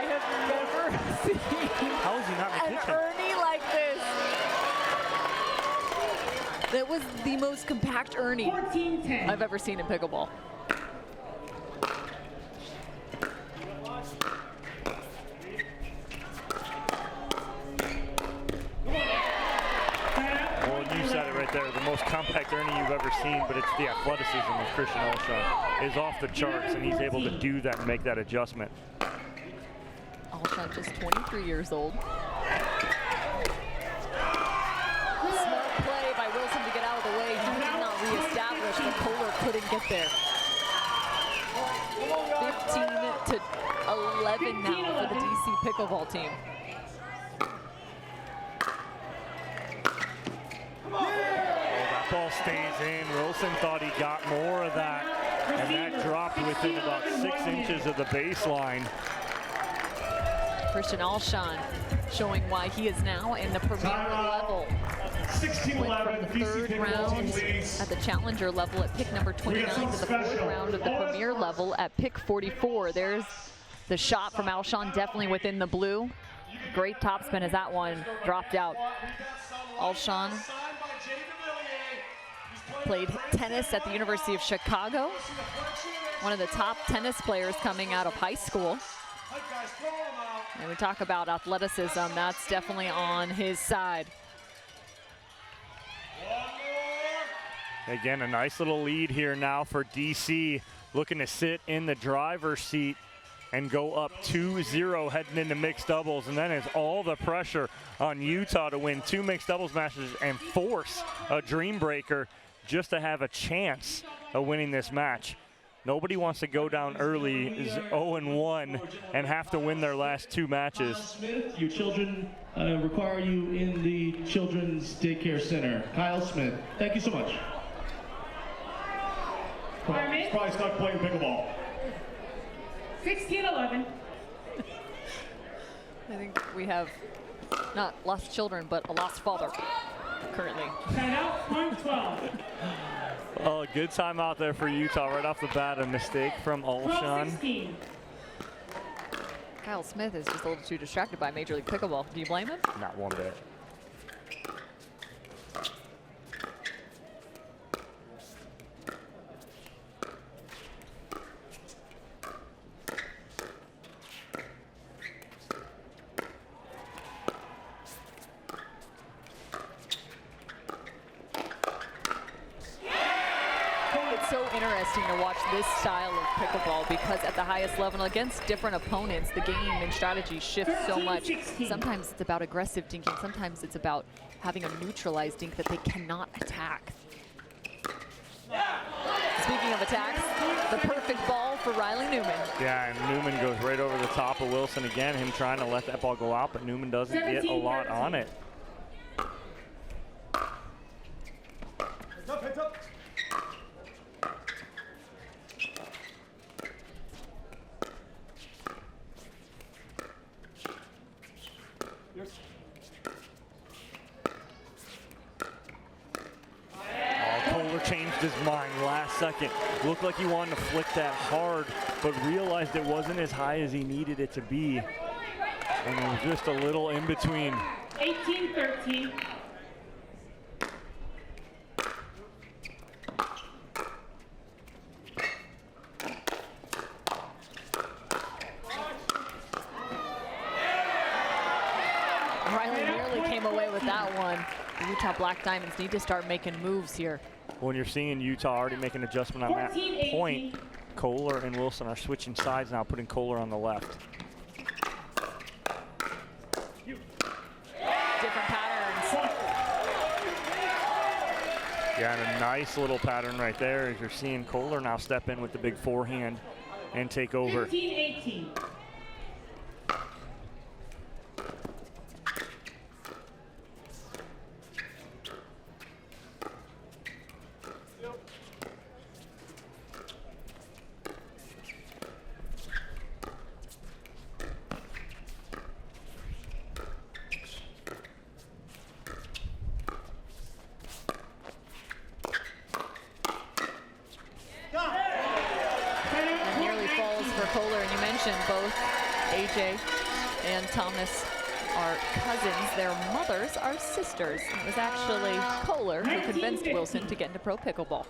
have never seen How is he not in the kitchen? Ernie like this. That was the most compact Ernie 14-10. I've ever seen in pickleball. Well, you said it right there. The most compact Ernie you've ever seen, but it's the athleticism of Christian Alshon is off the charts, and he's able to do that and make that adjustment. Alshon just 23 years old. To get out of the way, he did not reestablish, but Kohler couldn't get there. 15-11 now for the DC pickleball team. Oh, that ball stays in. Wilson thought he got more of that, and that dropped within about 6 inches of the baseline. Christian Alshon showing why he is now in the premier level. Went from the third round at the challenger level at pick number 29 to the fourth round of the premier level at pick 44. There's the shot from Alshon, definitely within the blue. Great topspin as that one dropped out. Alshon played tennis at the University of Chicago. One of the top tennis players coming out of high school. And we talk about athleticism, that's definitely on his side. Again, a nice little lead here now for DC, looking to sit in the driver's seat and go up 2-0 heading into mixed doubles. And then it's all the pressure on Utah to win 2 mixed doubles matches and force a dream breaker just to have a chance of winning this match. Nobody wants to go down early, is 0-1, and have to win their last 2 matches. Smith, your children require you in the Children's Daycare Center. Kyle Smith, thank you so much. He's probably stuck playing pickleball. 16-11. I think we have not lost children, but a lost father currently. Timeout, point 12. Oh, good time out there for Utah right off the bat. A mistake from Alshon. 12-16. Kyle Smith is just a little too distracted by Major League Pickleball. Do you blame him? Not one bit. To watch this style of pickleball because at the highest level against different opponents, the game and strategy shifts so much. Sometimes it's about aggressive dinking, sometimes it's about having a neutralized dink that they cannot attack. Speaking of attacks, the perfect ball for Riley Newman. Yeah, and Newman goes right over the top of Wilson again, him trying to let that ball go out, but Newman doesn't get a lot on it. Heads up. Changed his mind last second. Looked like he wanted to flick that hard, but realized it wasn't as high as he needed it to be. And it was just a little in between. 18-13. Riley nearly came away with that one. The Utah Black Diamonds need to start making moves here. When you're seeing Utah already make an adjustment on that point, Kohler and Wilson are switching sides now, putting Kohler on the left. Different patterns. Yeah, and a nice little pattern right there as you're seeing Kohler now step in with the big forehand and take over. 15-18. Both AJ and Thomas are cousins. Their mothers are sisters. It was actually Kohler who convinced Wilson to get into pro pickleball.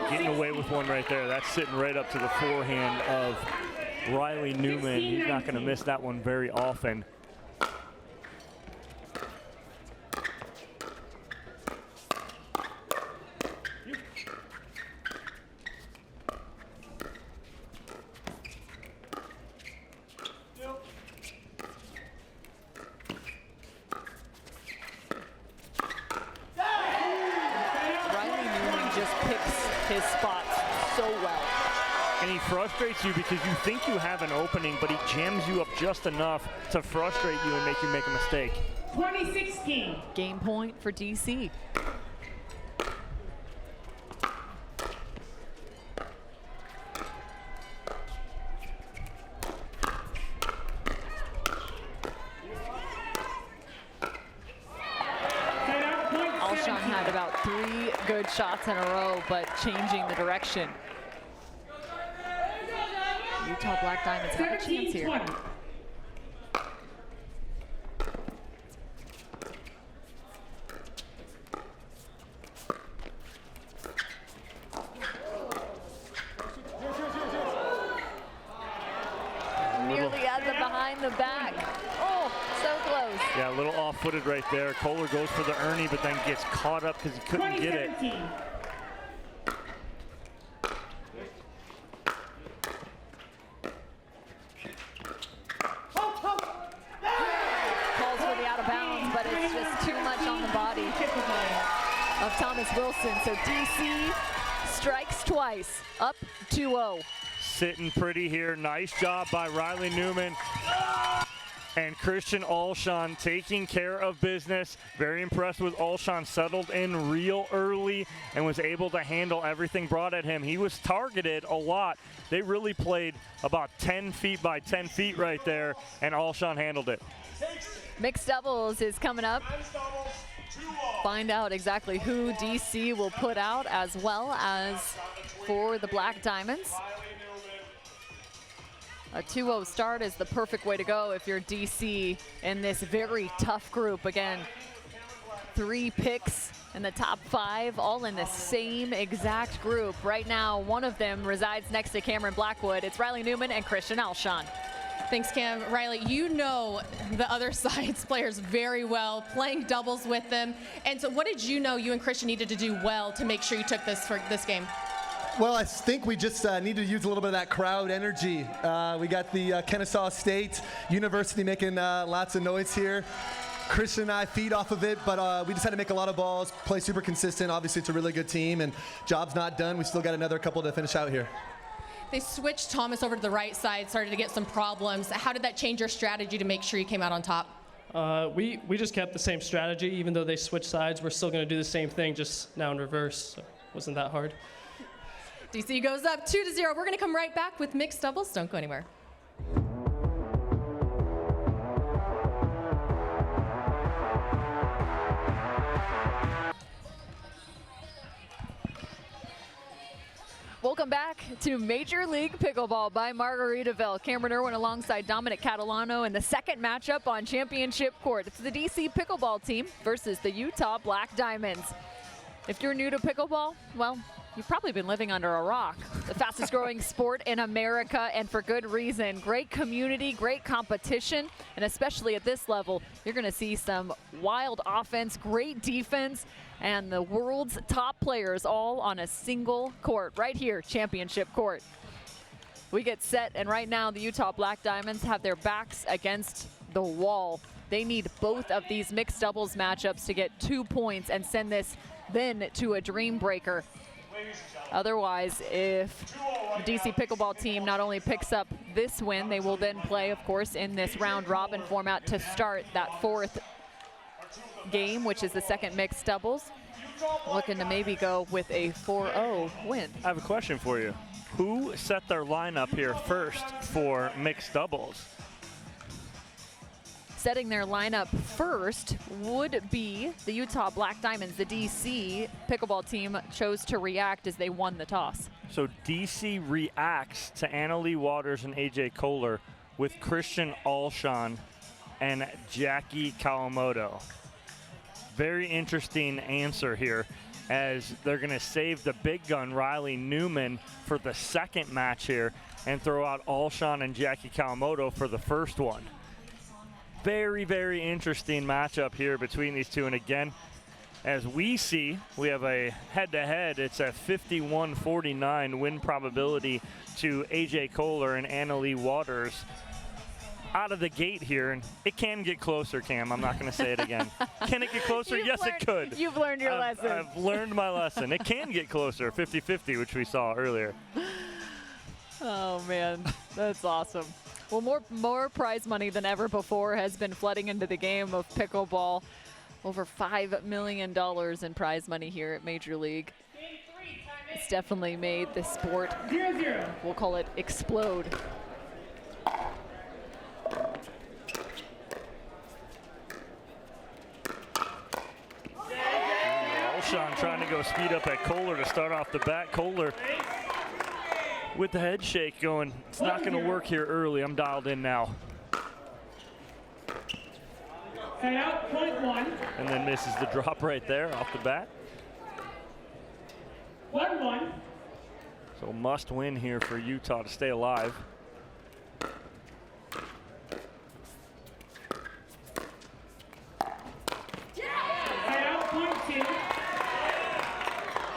Getting away with one right there. That's sitting right up to the forehand of Riley Newman. He's not going to miss that one very often. Frustrates you because you think you have an opening, but he jams you up just enough to frustrate you and make you make a mistake. 2016. Game point for DC. Alshon had about 3 good shots in a row, but changing the direction. Utah Black Diamonds have a chance here. 13-20. Nearly had the behind the back. Oh, so close. Yeah, a little off-footed right there. Kohler goes for the Ernie, but then gets caught up because he couldn't get it. Of Thomas Wilson, so DC strikes twice, up 2-0. Sitting pretty here, nice job by Riley Newman and Christian Alshon taking care of business. Very impressed with Alshon, settled in real early and was able to handle everything brought at him. He was targeted a lot. They really played about 10 feet by 10 feet right there, and Alshon handled it. Mixed doubles is coming up. Find out exactly who DC will put out, as well as for the Black Diamonds. A 2-0 start is the perfect way to go if you're DC in this very tough group. Again, 3 picks in the top 5, all in the same exact group. Right now, one of them resides next to Cameron Blackwood. It's Riley Newman and Christian Alshon. Thanks, Cam. Riley, you know the other side's players very well, playing doubles with them. And so what did you know you and Christian needed to do well to make sure you took this for this game? Well, I think we just need to use a little bit of that crowd energy. We got the Kennesaw State University making lots of noise here. Christian and I feed off of it, but we just had to make a lot of balls, play super consistent. Obviously, it's a really good team, and job's not done. We still got another couple to finish out here. They switched Thomas over to the right side, started to get some problems. How did that change your strategy to make sure you came out on top? We just kept the same strategy. Even though they switched sides, we're still going to do the same thing, just now in reverse. So it wasn't that hard. DC goes up 2-0. We're going to come right back with mixed doubles. Don't go anywhere. Welcome back to Major League Pickleball by Margaritaville. Cameron Irwin alongside Dominic Catalano in the second matchup on championship court. It's the DC Pickleball team versus the Utah Black Diamonds. If you're new to pickleball, well, You've probably been living under a rock. The fastest growing sport in America, and for good reason. Great community, great competition, and especially at this level, you're going to see some wild offense, great defense, and the world's top players all on a single court right here, championship court. We get set, and right now the Utah Black Diamonds have their backs against the wall. They need both of these mixed doubles matchups to get 2 points and send this then to a dream breaker. Otherwise, if the DC Pickleball team not only picks up this win, they will then play, of course, in this round robin format to start that fourth game, which is the second mixed doubles. Looking to maybe go with a 4-0 win. I have a question for you. Who set their lineup here first for mixed doubles? Setting their lineup first would be the Utah Black Diamonds. The DC Pickleball team chose to react as they won the toss. So DC reacts to Annalie Waters and AJ Kohler with Christian Alshon and Jackie Kawamoto. Very interesting answer here, as they're going to save the big gun Riley Newman for the second match here and throw out Alshon and Jackie Kawamoto for the first one. Very, very interesting matchup here between these two. And again, as we see, we have a head-to-head. It's a 51-49 win probability to AJ Kohler and Annalie Waters out of the gate here. And it can get closer, Cam. I'm not going to say it again. Can it get closer? Yes, it could. You've learned your lesson. I've learned my lesson. It can get closer, 50-50, which we saw earlier. Oh, man. That's awesome. Well, more prize money than ever before has been flooding into the game of pickleball. Over $5 million in prize money here at Major League. It's definitely made this sport, 0-0. We'll call it, explode. Alshon trying to go speed up at Kohler to start off the bat. Kohler with the head shake going, it's not going to work here early. I'm dialed in now. Head out, point 1. And then misses the drop right there off the bat. 1-1. So must win here for Utah to stay alive. Head out, point 2.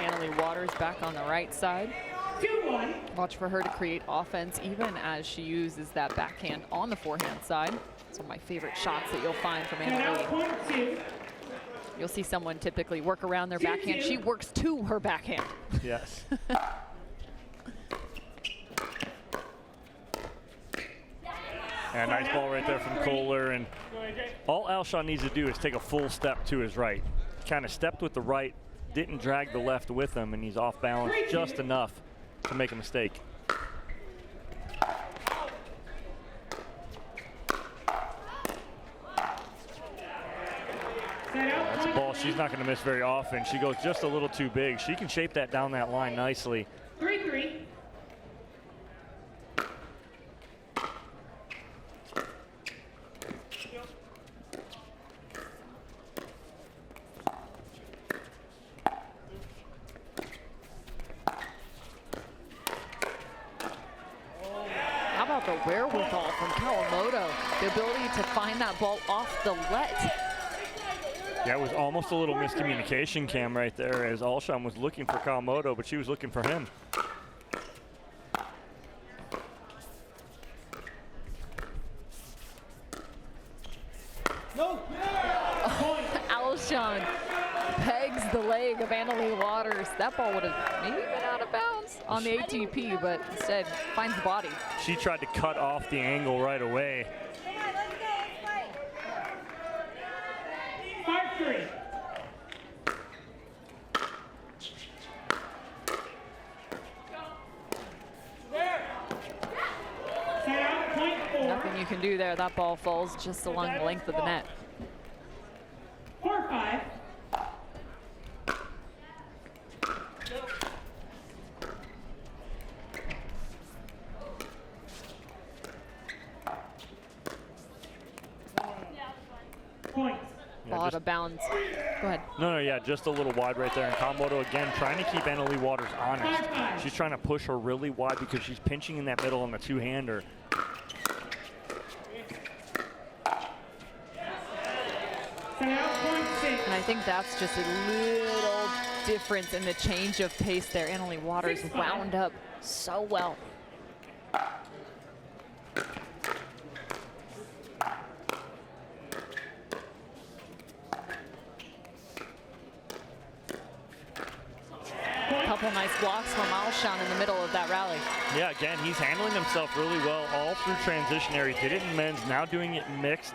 Annalie Waters back on the right side. 2-1. Watch for her to create offense even as she uses that backhand on the forehand side. It's one of my favorite shots that you'll find from Head out, Annalie. point 2. You'll see someone typically work around their backhand. She works to her backhand. Yes. And nice ball right there from Kohler. And all Alshon needs to do is take a full step to his right. Kind of stepped with the right, didn't drag the left with him, and he's off balance just enough to make a mistake. That's a ball she's not going to miss very often. She goes just a little too big. She can shape that down that line nicely. 3-3. How about the wherewithal from Kawamoto? The ability to find that ball off the let. Yeah, it was almost a little miscommunication, Cam, right there, as Alshon was looking for Kawamoto, but she was looking for him. No. Alshon pegs the leg of Annalie Waters. That ball would have maybe been out of bounds on the ATP, but instead finds the body. She tried to cut off the angle right away. 5-3. Head out, point 4. Nothing you can do there. That ball falls just along the length of the net. 4-5. out of bounds. Go ahead. No, yeah, just a little wide right there. And Kawamoto, again, trying to keep Annalie Waters honest. She's trying to push her really wide because she's pinching in that middle on the two-hander. Set out point 6. And I think that's just a little difference in the change of pace there. Annalie Waters wound up so well. Couple nice blocks from Alshon in the middle of that rally. Yeah, again, he's handling himself really well all through transition area. Did it in men's, now doing it in mixed.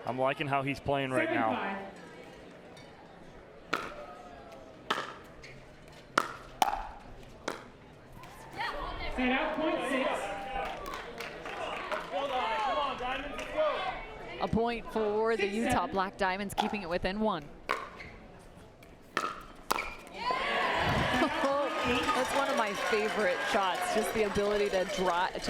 I'm liking how he's playing right now. Set out point 6. A point for the Utah Black Diamonds, keeping it within 1. That's one of my favorite shots, just the ability to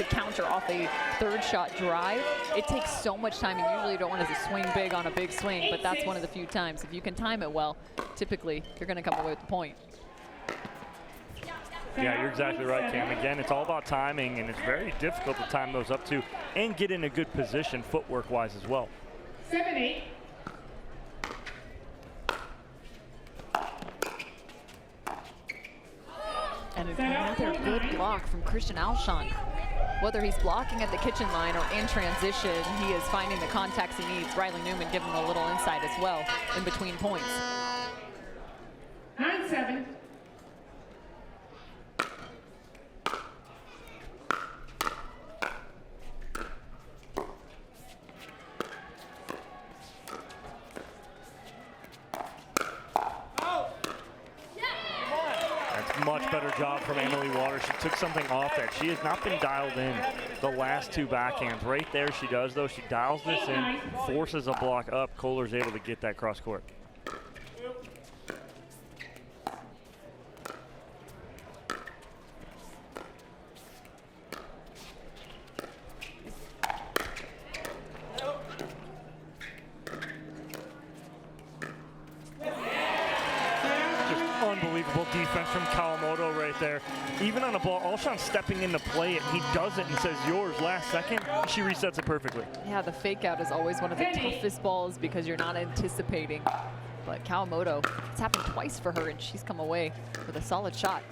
counter off a third shot drive. It takes so much time, and usually you don't want to swing big on a big swing, but that's one of the few times. If you can time it well, typically you're going to come away with the point. Yeah, you're exactly right, Cam. Again, it's all about timing, and it's very difficult to time those up to and get in a good position footwork-wise as well. 7-8. And another good block from Christian Alshon. Whether he's blocking at the kitchen line or in transition, he is finding the contacts he needs. Riley Newman giving him a little insight as well in between points. 9-7. Much better job from Annalie Waters. She took something off that. She has not been dialed in the last two backhands. Right there she does, though. She dials this in, forces a block up. Kohler's able to get that cross court. Defense from Kawamoto right there. Even on a ball, Alshon stepping into play and he does it and says yours last second. She resets it perfectly. Yeah, the fake out is always one of the toughest balls because you're not anticipating. But Kawamoto, it's happened twice for her and she's come away with a solid shot.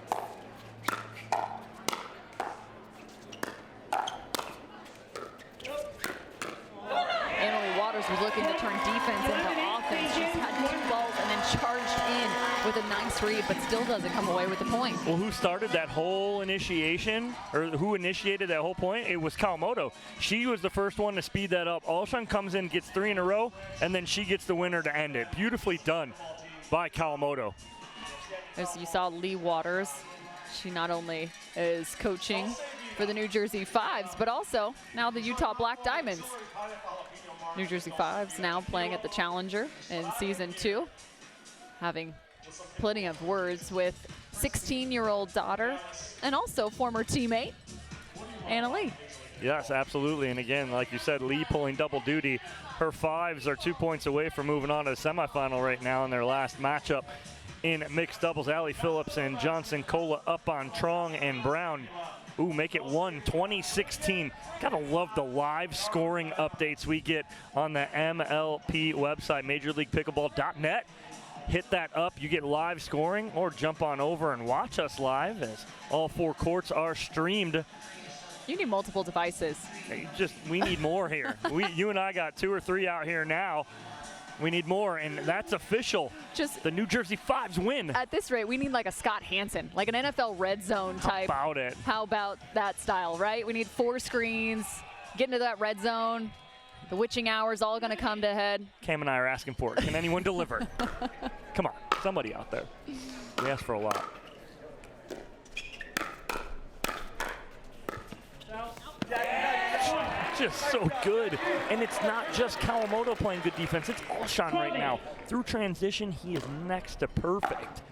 Annalie Waters was looking to turn defense into offense. She's had 2 balls and then charged in with a nice read, but still doesn't come away with the point. Well, who started that whole initiation, or who initiated that whole point? It was Kawamoto. She was the first one to speed that up. Alshon comes in, gets 3 in a row, and then she gets the winner to end it. Beautifully done by Kawamoto. As you saw, Lee Waters, she not only is coaching for the New Jersey Fives, but also now the Utah Black Diamonds. New Jersey Fives now playing at the Challenger in season 2, having plenty of words with 16-year-old daughter and also former teammate Annalie. Yes, absolutely. And again, like you said, Lee pulling double duty. Her Fives are 2 points away from moving on to the semifinal right now in their last matchup in mixed doubles. Allie Phillips and Johnson Cola up on Trong and Brown. Ooh, make it 1-2016. Gotta love the live scoring updates we get on the MLP website, MajorLeaguePickleball.net. Hit that up, you get live scoring, or jump on over and watch us live as all 4 courts are streamed. You need multiple devices. We need more here. You and I got 2 or 3 out here now. We need more, and that's official. Just the New Jersey Fives win. At this rate, we need like a Scott Hansen, like an NFL red zone type. How about it? How about that style, right? We need 4 screens, get into that red zone. The witching hour's all going to come to head. Cam and I are asking for it. Can anyone deliver? Come on, somebody out there. We asked for a lot. Just so good. And it's not just Kawamoto playing good defense, it's Alshon right now. Through transition, he is next to perfect.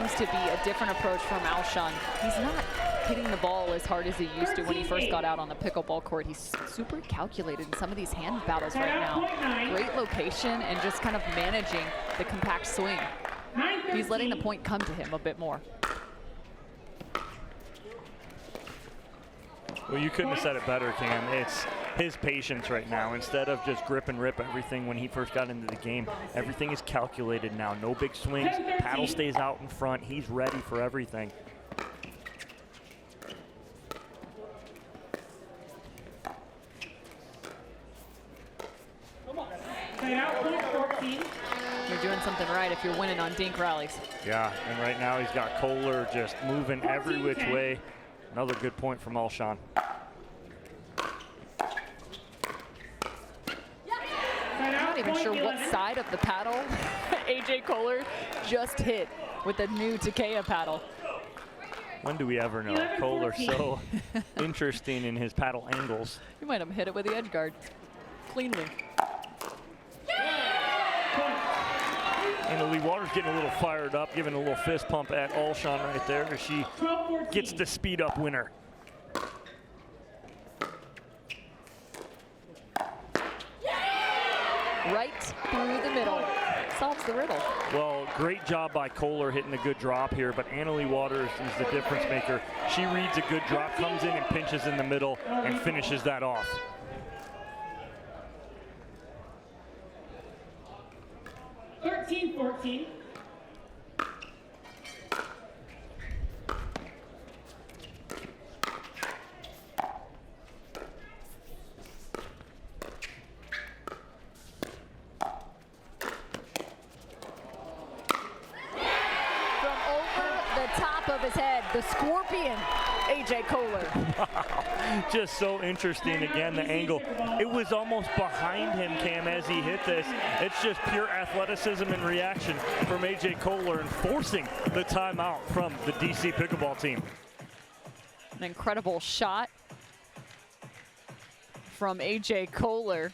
seems to be a different approach from Alshon. He's not hitting the ball as hard as he used to when he first got out on the pickleball court. He's super calculated in some of these hand battles right now. Great location and just kind of managing the compact swing. He's letting the point come to him a bit more. Well, you couldn't have said it better, Cam. It's his patience right now. Instead of just grip and rip everything when he first got into the game, everything is calculated now. No big swings. Paddle stays out in front. He's ready for everything. You're doing something right if you're winning on dink rallies. Yeah, and right now he's got Kohler just moving every which way. Another good point from Alshon. I'm not even sure what side of the paddle AJ Kohler just hit with the new Tequila paddle. When do we ever know? Kohler's so interesting in his paddle angles. You might have hit it with the edge guard cleanly. And Lee Waters getting a little fired up, giving a little fist pump at Alshon right there as she gets the speed up winner. Right through the middle. Solves the riddle. Well, great job by Kohler hitting a good drop here, but Annalie Waters is the difference maker. She reads a good drop, comes in and pinches in the middle and finishes that off. (13-14). The Scorpion, AJ Kohler. Wow, just so interesting again, the angle. It was almost behind him, Cam, as he hit this. It's just pure athleticism and reaction from AJ Kohler and forcing the timeout from the DC Pickleball team. An incredible shot from AJ Kohler.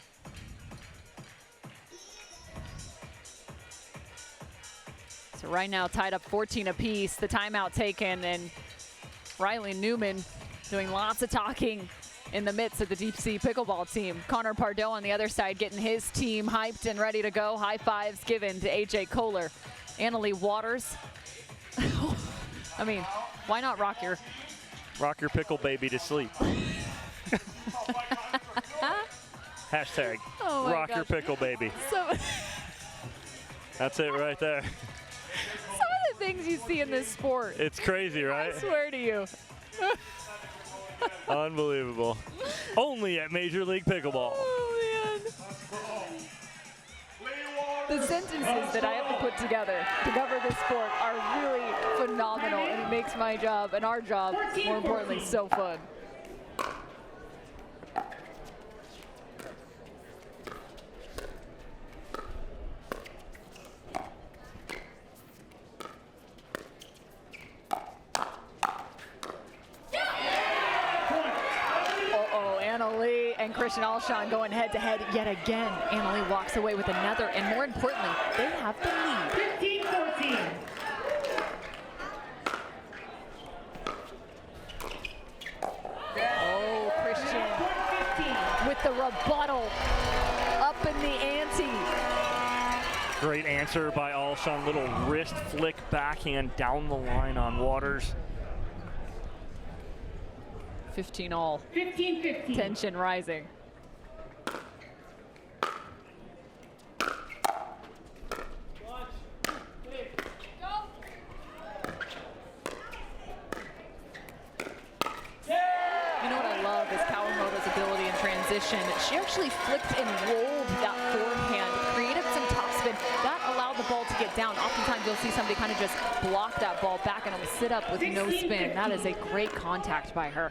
So right now tied up 14 apiece, the timeout taken, and Riley Newman doing lots of talking in the midst of the Deep Sea Pickleball team. Connor Pardo on the other side getting his team hyped and ready to go. High fives given to AJ Kohler. Annalie Waters. I mean, why not rock your pickle baby to sleep? Hashtag rock your pickle baby. So that's it right there. Some of the things you see in this sport. It's crazy, right? I swear to you. Unbelievable. Only at Major League Pickleball. Oh, man. The sentences that I have to put together to cover this sport are really phenomenal, and it makes my job and our job, more importantly, so fun. And Christian Alshon going head-to-head yet again. Annalie walks away with another, and more importantly, they have the lead. 15-14. Oh, Christian with the rebuttal up in the ante. Great answer by Alshon. Little wrist flick backhand down the line on Waters. 15 all. 15-15. Tension rising. You know what I love is Kawamoto's ability in transition. She actually flicked and rolled that forehand, created some topspin. That allowed the ball to get down. Oftentimes you'll see somebody kind of just block that ball back and it'll sit up with no spin. That is a great contact by her.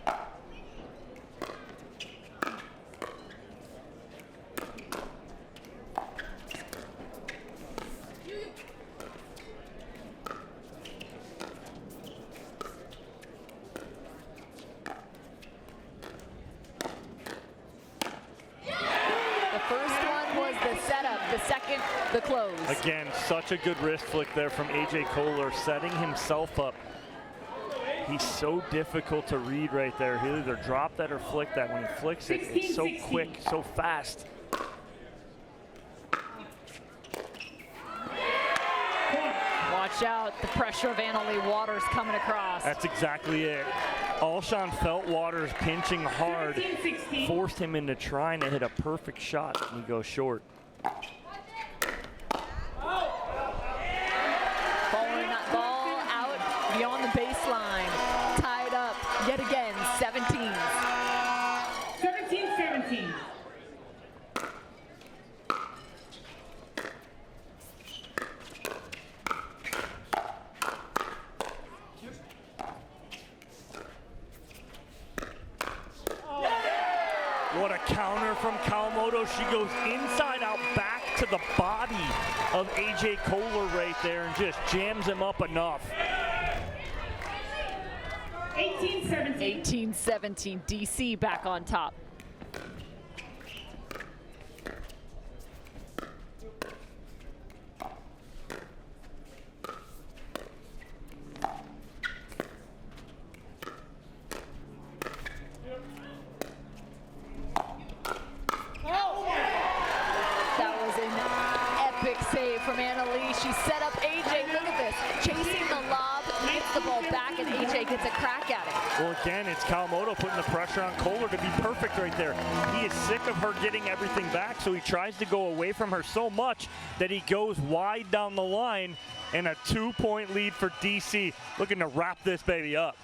The close. Again, such a good wrist flick there from AJ Kohler, setting himself up. He's so difficult to read right there. He'll either drop that or flick that. When he flicks it, it's so quick, so fast. Watch out, the pressure of Annalie Waters coming across. That's exactly it. Alshon felt Waters pinching hard, forced him into trying to hit a perfect shot, and he goes short. Following that ball out beyond the baseline. Tied up yet again, 17. 17-17. What a counter from Kawamoto. She goes inside out back to the body of AJ Kohler right there and just jams him up enough. 18-17. 18-17, DC back on top. That was an epic save from Annalie. She set up AJ. Look at this. Chasing the lob, gets the ball back, and AJ gets a crack at it. Well, again, it's Kawamoto putting the pressure on Kohler to be perfect right there. He is sick of her getting everything back, so he tries to go away from her so much that he goes wide down the line, and a 2-point lead for DC. Looking to wrap this baby up.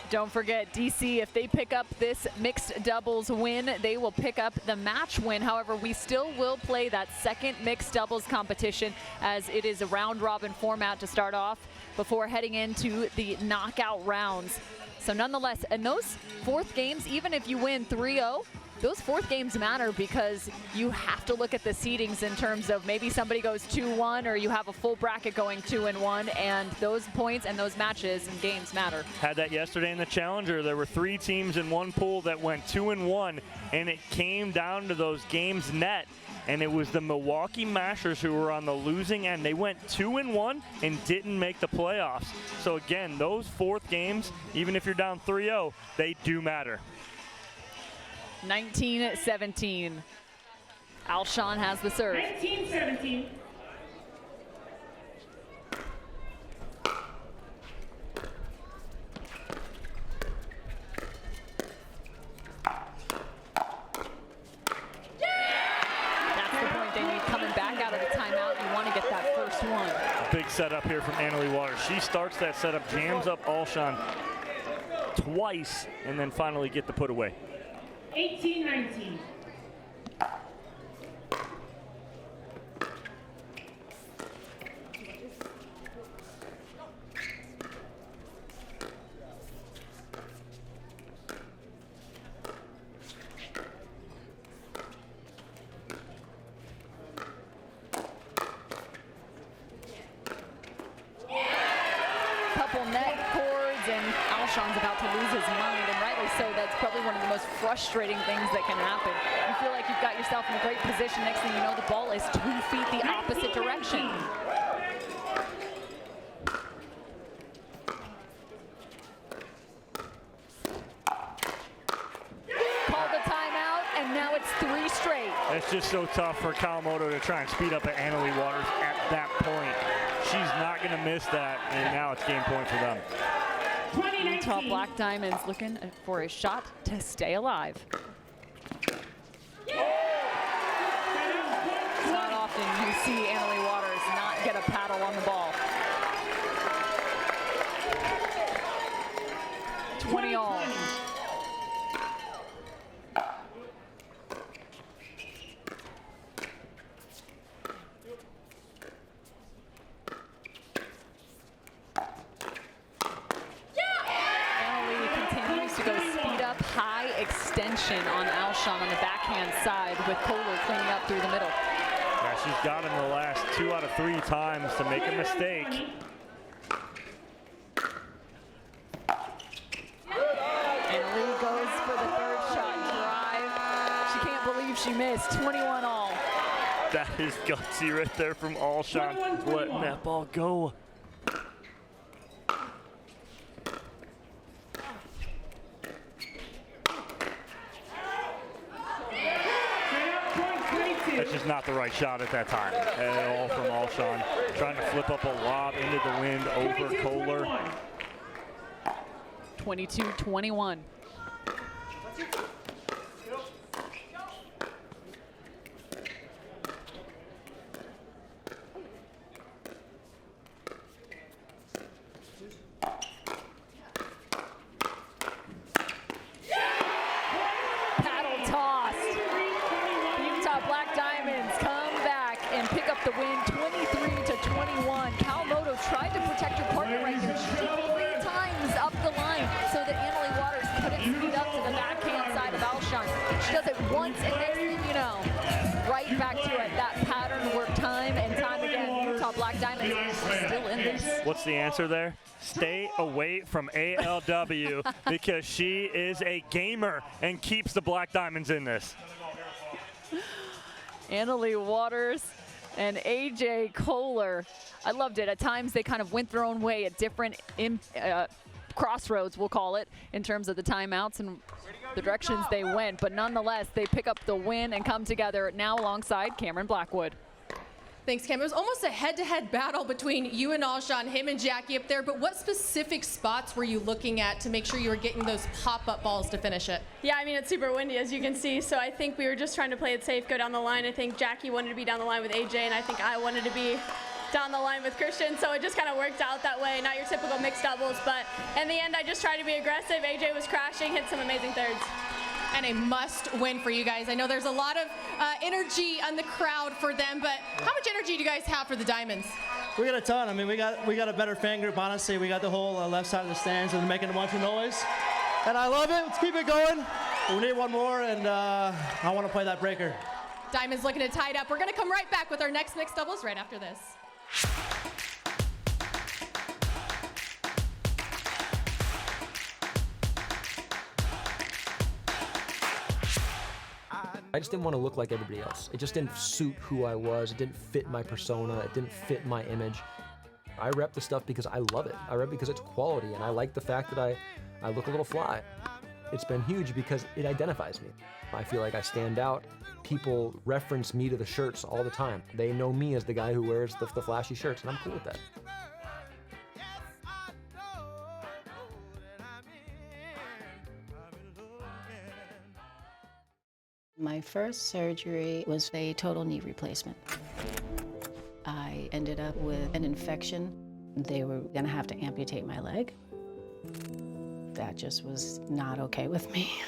Don't forget, DC, if they pick up this mixed doubles win, they will pick up the match win. However, we still will play that second mixed doubles competition, as it is a round robin format to start off before heading into the knockout rounds. So nonetheless, and those fourth games, even if you win 3-0, those fourth games matter because you have to look at the seedings in terms of maybe somebody goes 2-1 or you have a full bracket going 2-1, and those points and those matches and games matter. Had that yesterday in the Challenger. There were 3 teams in one pool that went 2-1, and it came down to those games net. And it was the Milwaukee Mashers who were on the losing end. They went 2-1 and didn't make the playoffs. So again, those fourth games, even if you're down 3-0, they do matter. 19-17. Alshon has the serve. 19-17. That's the point they need coming back out of the timeout. You want to get that first one. Big setup here from Annalie Waters. She starts that setup, jams up Alshon twice, and then finally get the put away. 18-19. Couple net cords, and Alshon's about to lose his mind, and rightly so. That's probably one of the most frustrating things that can happen. You feel like you've got yourself in a great position. Next thing you know, the ball is 2 feet the opposite direction. Called the timeout, and now it's 3 straight. It's just so tough for Kawamoto to try and speed up at Annalie Waters at that point. She's not going to miss that, and now it's game point for them. Utah Black Diamonds looking for a shot to stay alive. It's not often you see Annalie Waters not get a paddle on the ball. 20 all. High extension on Alshon on the backhand side, with Kohler cleaning up through the middle. Yeah, she's got him the last 2 out of 3 times to make a mistake. And Lee goes for the third shot drive. She can't believe she missed. 21 all. That is gutsy right there from Alshon, letting that ball go. That's just not the right shot at that time at all from Alshon. Trying to flip up a lob into the wind over Kohler. 22-21. Paddle tossed. Utah Black Diamonds come back and pick up the win, 23-21. Kawamoto tried to protect her partner right there. She did 3 times up the line so that Annalie Waters couldn't speed up to the backhand side of Alshon. She does it once, and next thing you know, right back to it. That pattern worked time and time again. Utah Black Diamonds still in this. What's the answer there? Stay away from ALW because she is a gamer and keeps the Black Diamonds in this. Annalie Waters and AJ Kohler. I loved it. At times they kind of went their own way at different crossroads, we'll call it, in terms of the timeouts and the directions they went. But nonetheless, they pick up the win and come together now alongside Cameron Blackwood. Thanks, Cam. It was almost a head-to-head battle between you and Alshon, him and Jackie up there, but what specific spots were you looking at to make sure you were getting those pop-up balls to finish it? Yeah, I mean, it's super windy, as you can see, so I think we were just trying to play it safe, go down the line. I think Jackie wanted to be down the line with AJ, and I think I wanted to be down the line with Christian, so it just kind of worked out that way. Not your typical mixed doubles, but in the end, I just tried to be aggressive. AJ was crashing, hit some amazing thirds. And a must win for you guys. I know there's a lot of energy on the crowd for them, but how much energy do you guys have for the Diamonds? We got a ton. I mean, we got a better fan group, honestly. We got the whole left side of the stands and making a bunch of noise. And I love it. Let's keep it going. We need one more, and I want to play that breaker. Diamonds looking to tie it up. We're going to come right back with our next mixed doubles right after this. I just didn't want to look like everybody else. It just didn't suit who I was. It didn't fit my persona. It didn't fit my image. I rep the stuff because I love it. I rep because it's quality, and I like the fact that I look a little fly. It's been huge because it identifies me. I feel like I stand out. People reference me to the shirts all the time. They know me as the guy who wears the flashy shirts, and I'm cool with that. My first surgery was a total knee replacement. I ended up with an infection. They were gonna have to amputate my leg. That just was not okay with me.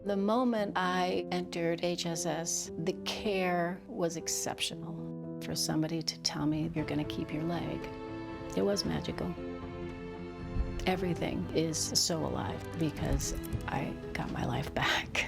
The moment I entered HSS, the care was exceptional. For somebody to tell me you're gonna keep your leg, it was magical. Everything is so alive because I got my life back.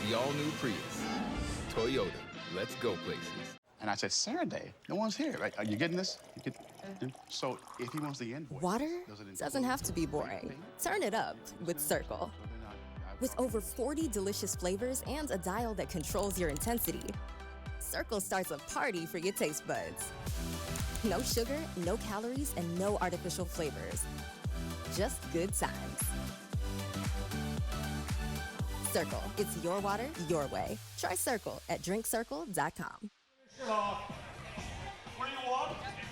The all-new Prius. Toyota. Let's go places. And I said, Saturday? No one's here. Right? Are you getting this? So if he wants the invoice... Water doesn't have to be boring. Turn it up with Cirkul. With over 40 delicious flavors and a dial that controls your intensity, Cirkul starts a party for your taste buds. No sugar, no calories, and no artificial flavors. Just good times. Cirkul. It's your water, your way. Try Cirkul at drinkcirkul.com.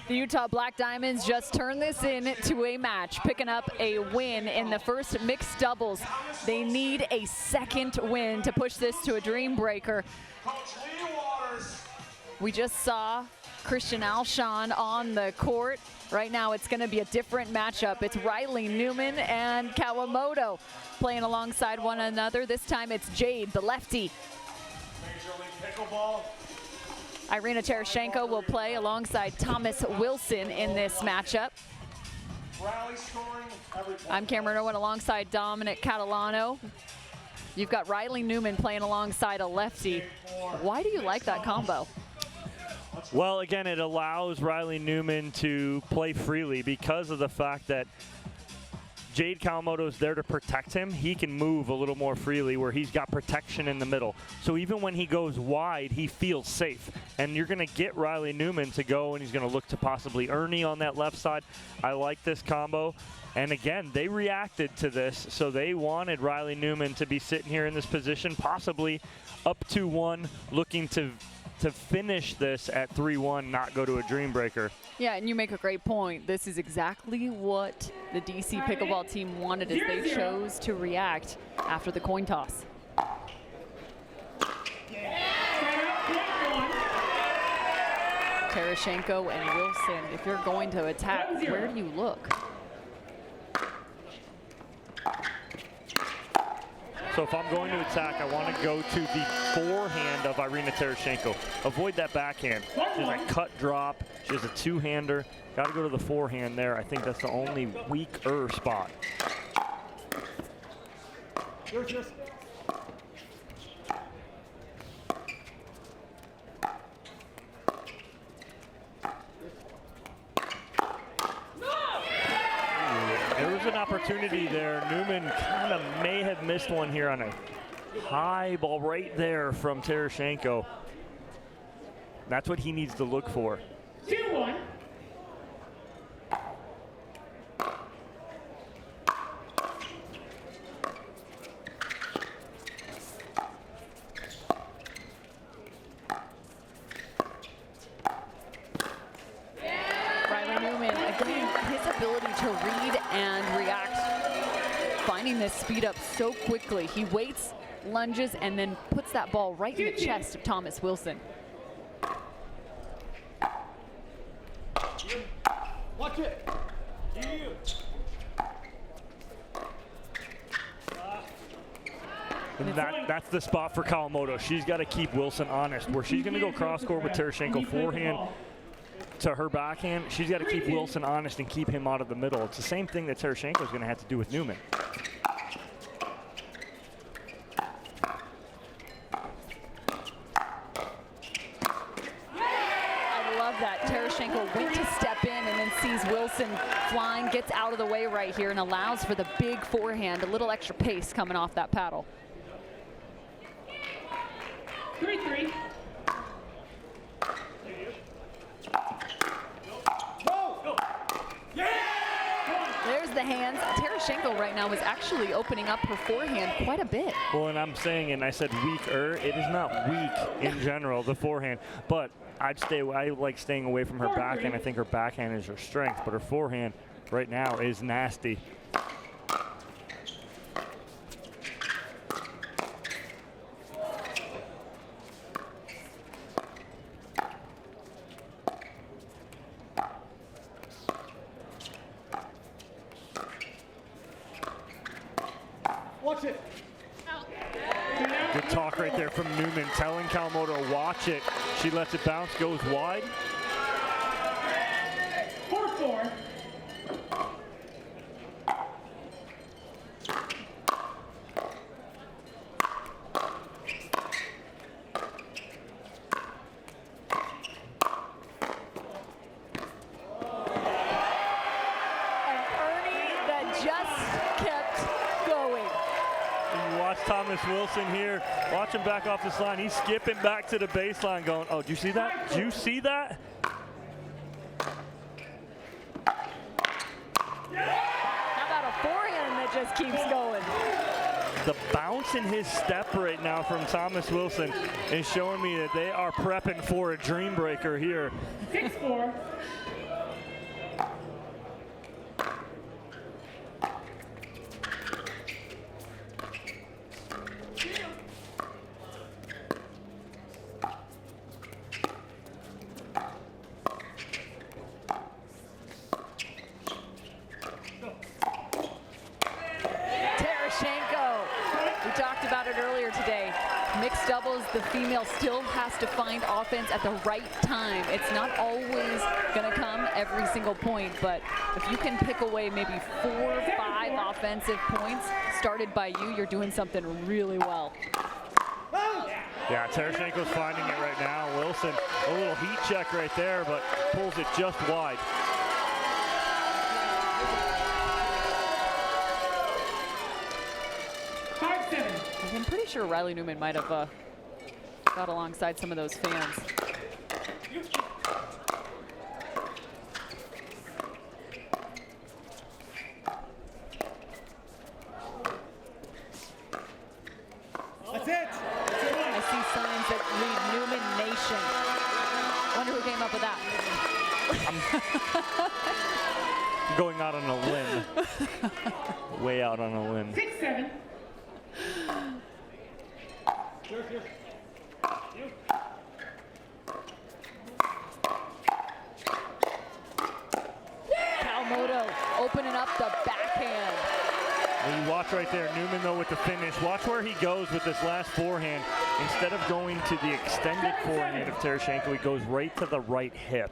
The Utah Black Diamonds just turned this into a match, picking up a win in the first mixed doubles. They need a second win to push this to a dream breaker. We just saw Christian Alshon on the court. Right now it's going to be a different matchup. It's Riley Newman and Kawamoto playing alongside one another. This time it's Jade, the lefty. Major League Pickleball. Irina Tereshchenko will play alongside Thomas Wilson in this matchup. I'm Cameron Owen alongside Dominic Catalano. You've got Riley Newman playing alongside a lefty. Why do you like that combo? Well, again, it allows Riley Newman to play freely because of the fact that Jade Kawamoto's there to protect him. He can move a little more freely where he's got protection in the middle. So even when he goes wide, he feels safe. And you're going to get Riley Newman to go, and he's going to look to possibly Ernie on that left side. I like this combo. And again, they reacted to this, so they wanted Riley Newman to be sitting here in this position, possibly up 2-1, looking to finish this at 3-1, not go to a dream breaker. Yeah, and you make a great point. This is exactly what the DC Pickleball team wanted, as they chose to react after the coin toss. Tereshchenko and Wilson, if you're going to attack, where do you look? So if I'm going to attack, I want to go to the forehand of Irina Tereshchenko. Avoid that backhand. She has a cut drop. She has a two-hander. Got to go to the forehand there. I think that's the only weaker spot. There was an opportunity there. Newman kind of may have missed one here on a high ball right there from Tereshchenko. That's what he needs to look for. 2-1. Riley Newman, again, his ability to read and react, finding this speed up so quickly. He waits, lunges, and then puts that ball right in the chest of Thomas Wilson. Watch it. And that's the spot for Kawamoto. She's got to keep Wilson honest. Where she's going to go cross court with Tereshchenko forehand to her backhand, she's got to keep Wilson honest and keep him out of the middle. It's the same thing that Tereshchenko is going to have to do with Newman. That Tereshchenko went to step in and then sees Wilson flying, gets out of the way right here and allows for the big forehand, a little extra pace coming off that paddle. 3-3. There's the hands. Tereshchenko right now is actually opening up her forehand quite a bit. Well, and I'm saying, and I said weaker, it is not weak in general, the forehand, but I like staying away from her backhand. I think her backhand is her strength, but her forehand right now is nasty. Watch it. Good talk right there from Newman, telling Kawamoto, watch it. She lets it bounce, goes wide. 4-4. Thomas Wilson here, watch him back off this line. He's skipping back to the baseline going, oh, did you see that? Did you see that? How about a forehand that just keeps going? The bounce in his step right now from Thomas Wilson is showing me that they are prepping for a dream breaker here. 6-4. We talked about it earlier today. Mixed doubles, the female still has to find offense at the right time. It's not always going to come every single point, but if you can pick away maybe 4 or 5 offensive points started by you, you're doing something really well. Yeah, Tereshenko's finding it right now. Wilson, a little heat check right there, but pulls it just wide. I'm pretty sure Riley Newman might have got alongside some of those fans. That's it. I see signs that read Newman Nation. Wonder who came up with that. I'm going out on a limb. Way out on a limb. 6-7. Kawamoto opening up the backhand. And you watch right there, Newman though with the finish. Watch where he goes with this last forehand. Instead of going to the extended forehand of Tereshenko, he goes right to the right hip.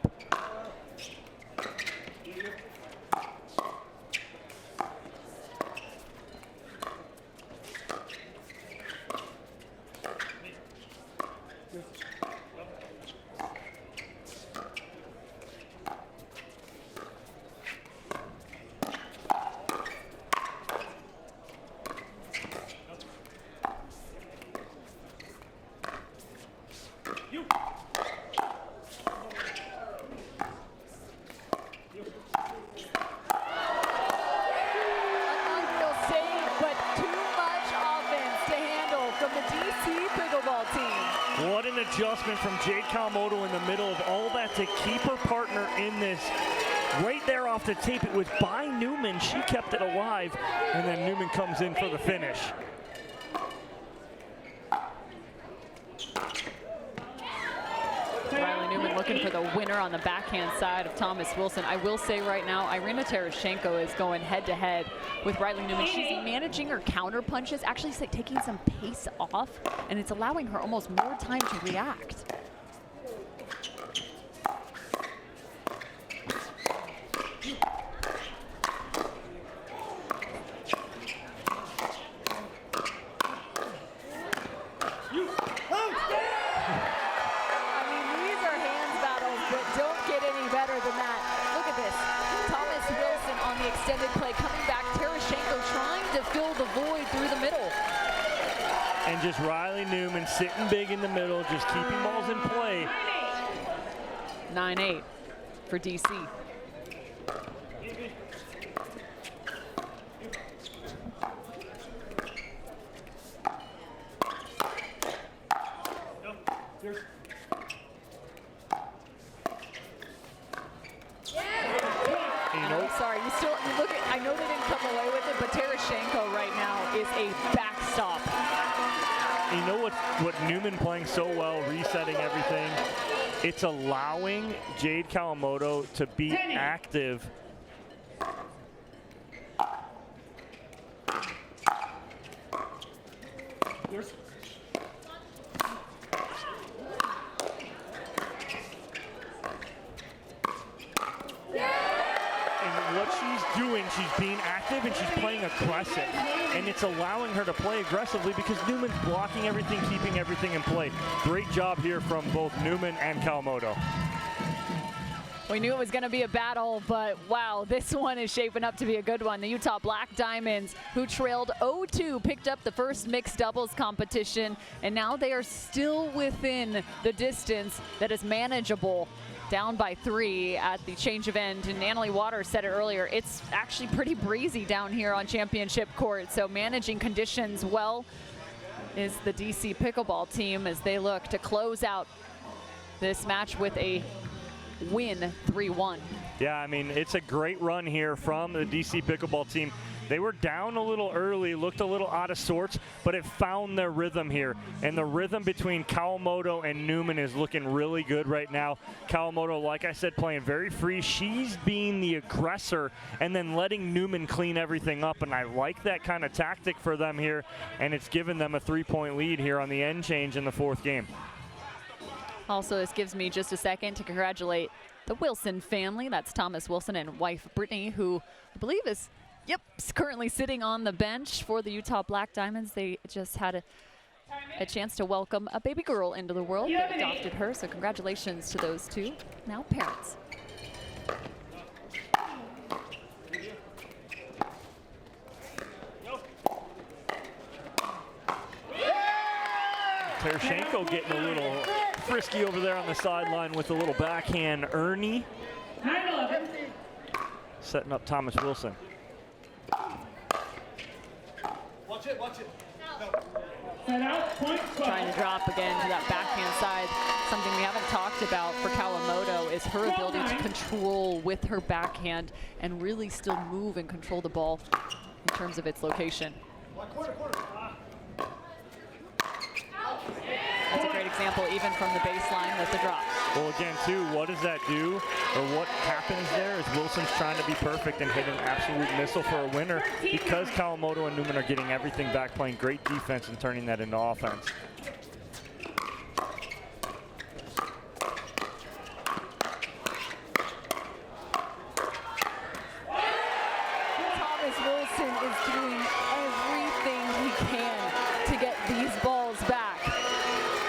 Adjustment from Jade Kawamoto in the middle of all that to keep her partner in this. Right there off the tape, it was by Newman. She kept it alive, and then Newman comes in for the finish. Riley Newman looking for the winner on the backhand side of Thomas Wilson. I will say right now, Irina Tereshenko is going head-to-head with Riley Newman. She's managing her counter punches, actually taking some pace off, and it's allowing her almost more time to react. Extended play coming back. Tereshenko trying to fill the void through the middle. And just Riley Newman sitting big in the middle, just keeping balls in play. 9-8 for DC. Sorry, you look at, I know they didn't come away with it, but Tereshenko right now is a backstop. You know what Newman playing so well, resetting everything, it's allowing Jade Kawamoto to be active. She's being active and she's playing aggressive, and it's allowing her to play aggressively because Newman's blocking everything, keeping everything in play. Great job here from both Newman and Kawamoto. We knew it was going to be a battle, but wow, this one is shaping up to be a good one. The Utah Black Diamonds, who trailed 0-2, picked up the first mixed doubles competition, and now they are still within the distance that is manageable. Down by 3 at the change of end, and Annalie Waters said it earlier, it's actually pretty breezy down here on championship court, so managing conditions well is the DC Pickleball team as they look to close out this match with a win 3-1. Yeah, I mean, it's a great run here from the DC Pickleball team. They were down a little early, looked a little out of sorts, but it found their rhythm here. And the rhythm between Kawamoto and Newman is looking really good right now. Kawamoto, like I said, playing very free. She's being the aggressor and then letting Newman clean everything up. And I like that kind of tactic for them here. And it's given them a 3-point lead here on the end change in the 4th game. Also, this gives me just a second to congratulate the Wilson family. That's Thomas Wilson and wife Brittany, who I believe is currently sitting on the bench for the Utah Black Diamonds. They just had a chance to welcome a baby girl into the world. They adopted her, so congratulations to those two, now parents. Tereshenko getting a little frisky over there on the sideline with a little backhand Ernie. Setting up Thomas Wilson. Watch it, watch it. Trying to drop again to that backhand side. Something we haven't talked about for Kawamoto is her ability to control with her backhand and really still move and control the ball in terms of its location. That's a great example, even from the baseline with the drop. Well, again, too, what does that do, or what happens there is Wilson's trying to be perfect and hit an absolute missile for a winner because Kawamoto and Newman are getting everything back, playing great defense and turning that into offense. Thomas Wilson is doing everything he can to get these balls back.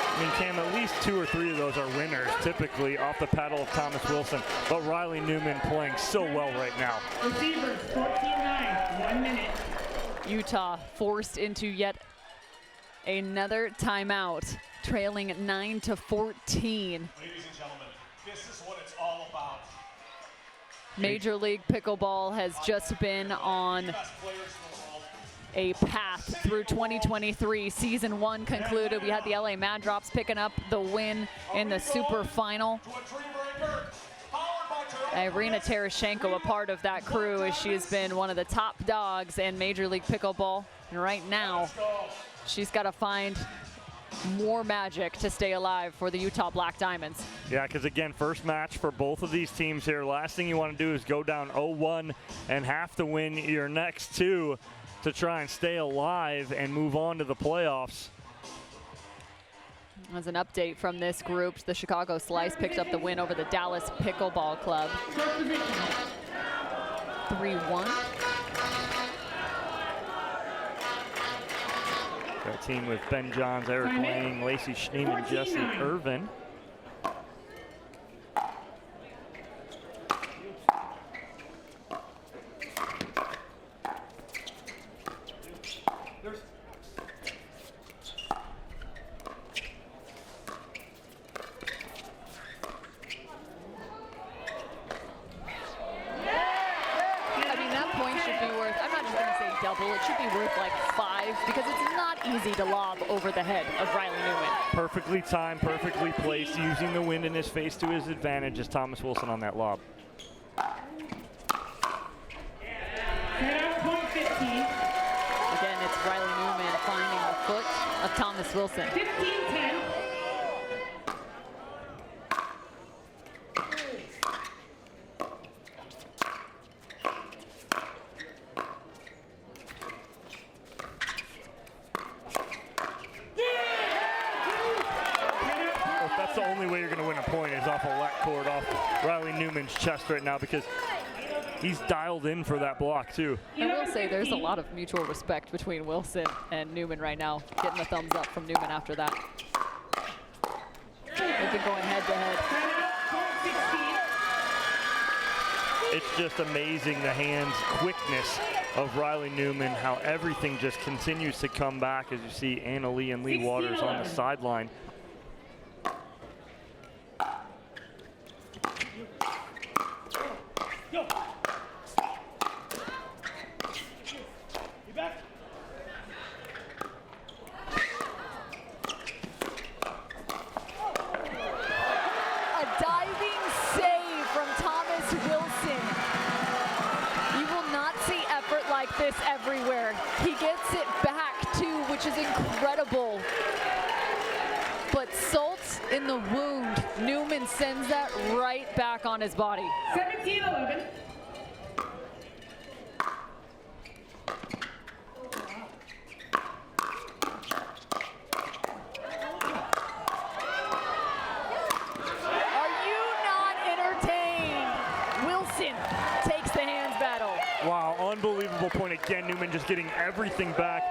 I mean, Cam, at least 2 or 3 of those are winners, typically off the paddle of Thomas Wilson. But Riley Newman playing so well right now. Receivers, 14-9, 1 minute. Utah forced into yet another timeout, trailing 9-14. Ladies and gentlemen, this is what it's all about. Major League Pickleball has just been on a path through 2023. Season 1 concluded. We had the LA Mad Drops picking up the win in the super final. Irina Tereshenko, a part of that crew, as she has been one of the top dogs in Major League Pickleball. And right now, she's got to find more magic to stay alive for the Utah Black Diamonds. Yeah, because again, first match for both of these teams here. Last thing you want to do is go down 0-1 and have to win your next 2 to try and stay alive and move on to the playoffs. As an update from this group, the Chicago Slice picked up the win over the Dallas Pickleball Club. 3-1. Our team with Ben Johns, Eric Lang, Lacey Schneeman, Jesse Irvin. It should be worth like 5 because it's not easy to lob over the head of Riley Newman. Perfectly timed, perfectly placed, using the wind in his face to his advantage is Thomas Wilson on that lob. Again, it's Riley Newman finding the foot of Thomas Wilson. 15-10. The only way you're going to win a point is off a left cord, off Riley Newman's chest right now, because he's dialed in for that block too. I will say there's a lot of mutual respect between Wilson and Newman right now. Getting a thumbs up from Newman after that. They've been going head to head. It's just amazing the hands quickness of Riley Newman, how everything just continues to come back as you see Anna Lee and Lee Waters on the sideline. This gets it back too, which is incredible. But salt in the wound. Newman sends that right back on his body. 17-11. Wow, unbelievable point again. Newman just getting everything back,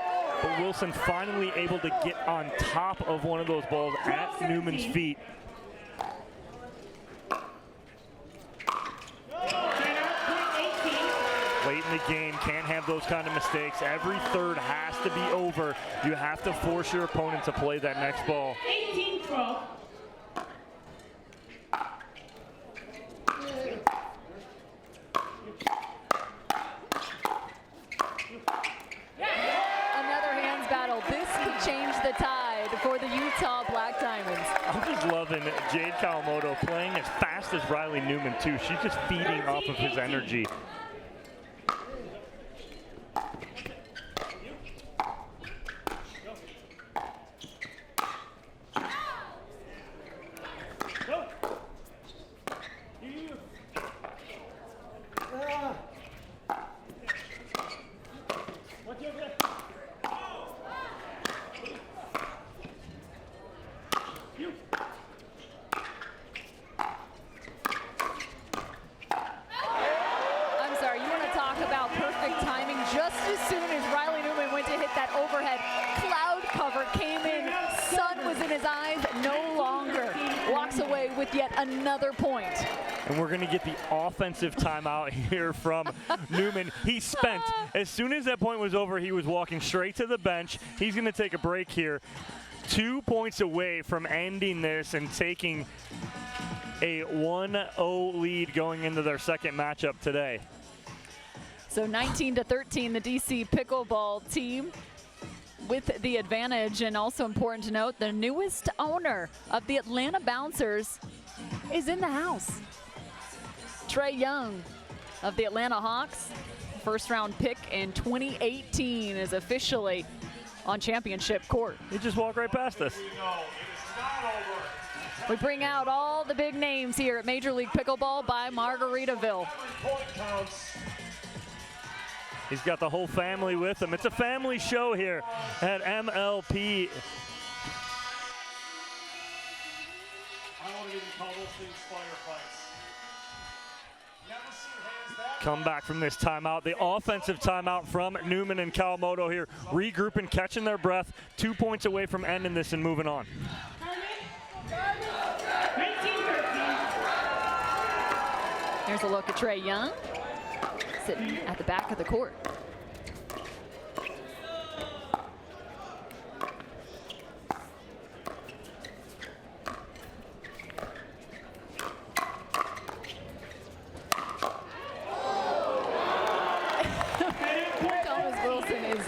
but Wilson finally able to get on top of one of those balls at Newman's feet. Late in the game, can't have those kind of mistakes. Every third has to be over. You have to force your opponent to play that next ball. 18-12. The tide for the Utah Black Diamonds. I'm just loving Jade Kawamoto playing as fast as Riley Newman too. She's just feeding off of his energy. Another point. And we're going to get the offensive timeout here from Newman. He spent, as soon as that point was over, he was walking straight to the bench. He's going to take a break here. 2 points away from ending this and taking a 1-0 lead going into their second matchup today. So 19-13, the DC Pickleball team with the advantage. And also important to note, the newest owner of the Atlanta Bouncers is in the house. Trey Young of the Atlanta Hawks, first round pick in 2018, is officially on championship court. He just walked right past us. We bring out all the big names here at Major League Pickleball by Margaritaville. He's got the whole family with him. It's a family show here at MLP. Come back from this timeout. The offensive timeout from Newman and Kawamoto here, regrouping, catching their breath, 2 points away from ending this and moving on. Here's a look at Trey Young, sitting at the back of the court.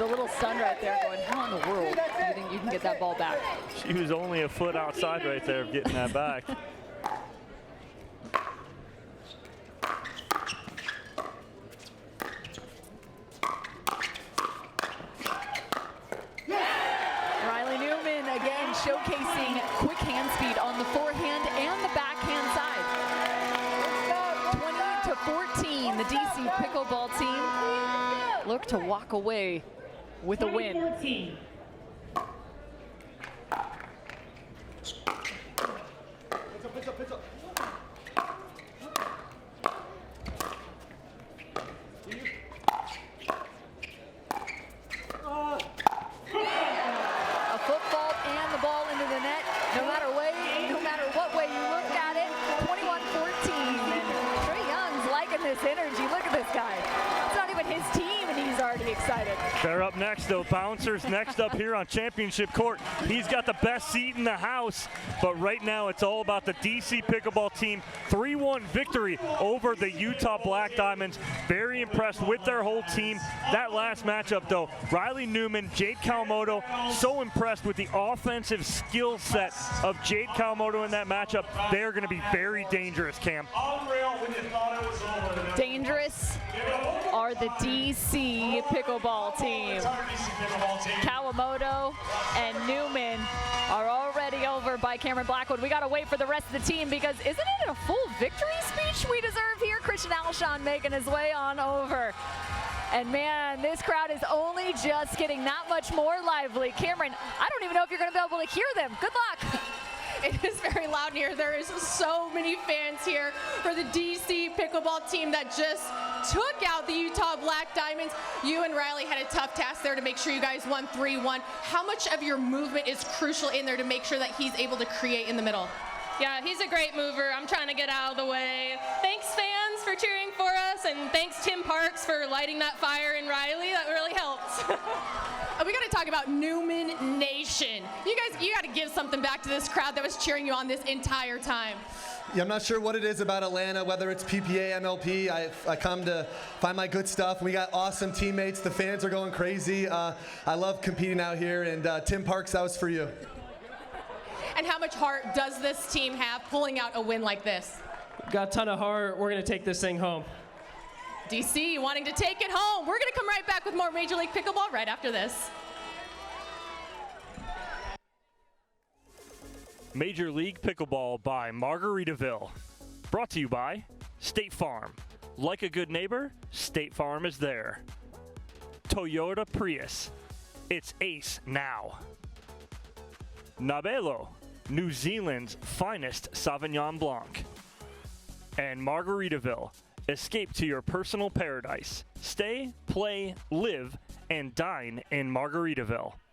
A little stunned right there, going, how in the world do you think you can get that ball back? She was only a foot outside right there of getting that back. Riley Newman again showcasing quick hand speed on the forehand and the backhand side. 20-14, the DC Pickleball team look to walk away with a win. 14. A foot fault and the ball into the net. No matter what way you look at it, 21-14. And Trey Young's liking this energy. Look at this guy. It's not even his team, and he's already excited. They're up next, though. Bouncers next up here on championship court. He's got the best seat in the house, but right now it's all about the DC Pickleball team. 3-1 victory over the Utah Black Diamonds. Very impressed with their whole team. That last matchup, though, Riley Newman, Jade Kawamoto, so impressed with the offensive skill set of Jade Kawamoto in that matchup. They're going to be very dangerous, Cam. Dangerous are the DC Pickleball team. Kawamoto and Newman are already over by Cameron Blackwood. We got to wait for the rest of the team because isn't it a full victory speech we deserve here? Christian Alshon making his way on over. And man, this crowd is only just getting that much more lively. Cameron, I don't even know if you're going to be able to hear them. Good luck. It is very loud here. There is so many fans here for the DC Pickleball team that just took out the Utah Black Diamonds. You and Riley had a tough task there to make sure you guys won 3-1. How much of your movement is crucial in there to make sure that he's able to create in the middle? Yeah, he's a great mover. I'm trying to get out of the way. Thanks, fans, for cheering for us, and thanks, Tim Parks, for lighting that fire in Riley. That really helps. We got to talk about Newman Nation. You guys, you got to give something back to this crowd that was cheering you on this entire time. Yeah, I'm not sure what it is about Atlanta, whether it's PPA, MLP. I come to find my good stuff. We got awesome teammates. The fans are going crazy. I love competing out here, and Tim Parks, that was for you. And how much heart does this team have pulling out a win like this? Got a ton of heart. We're going to take this thing home. DC wanting to take it home. We're going to come right back with more Major League Pickleball right after this. Major League Pickleball by Margaritaville. Brought to you by State Farm. Like a good neighbor, State Farm is there. Toyota Prius. It's ace now. Nobilo, New Zealand's finest Sauvignon Blanc. And Margaritaville. Escape to your personal paradise. Stay, play, live, and dine in Margaritaville.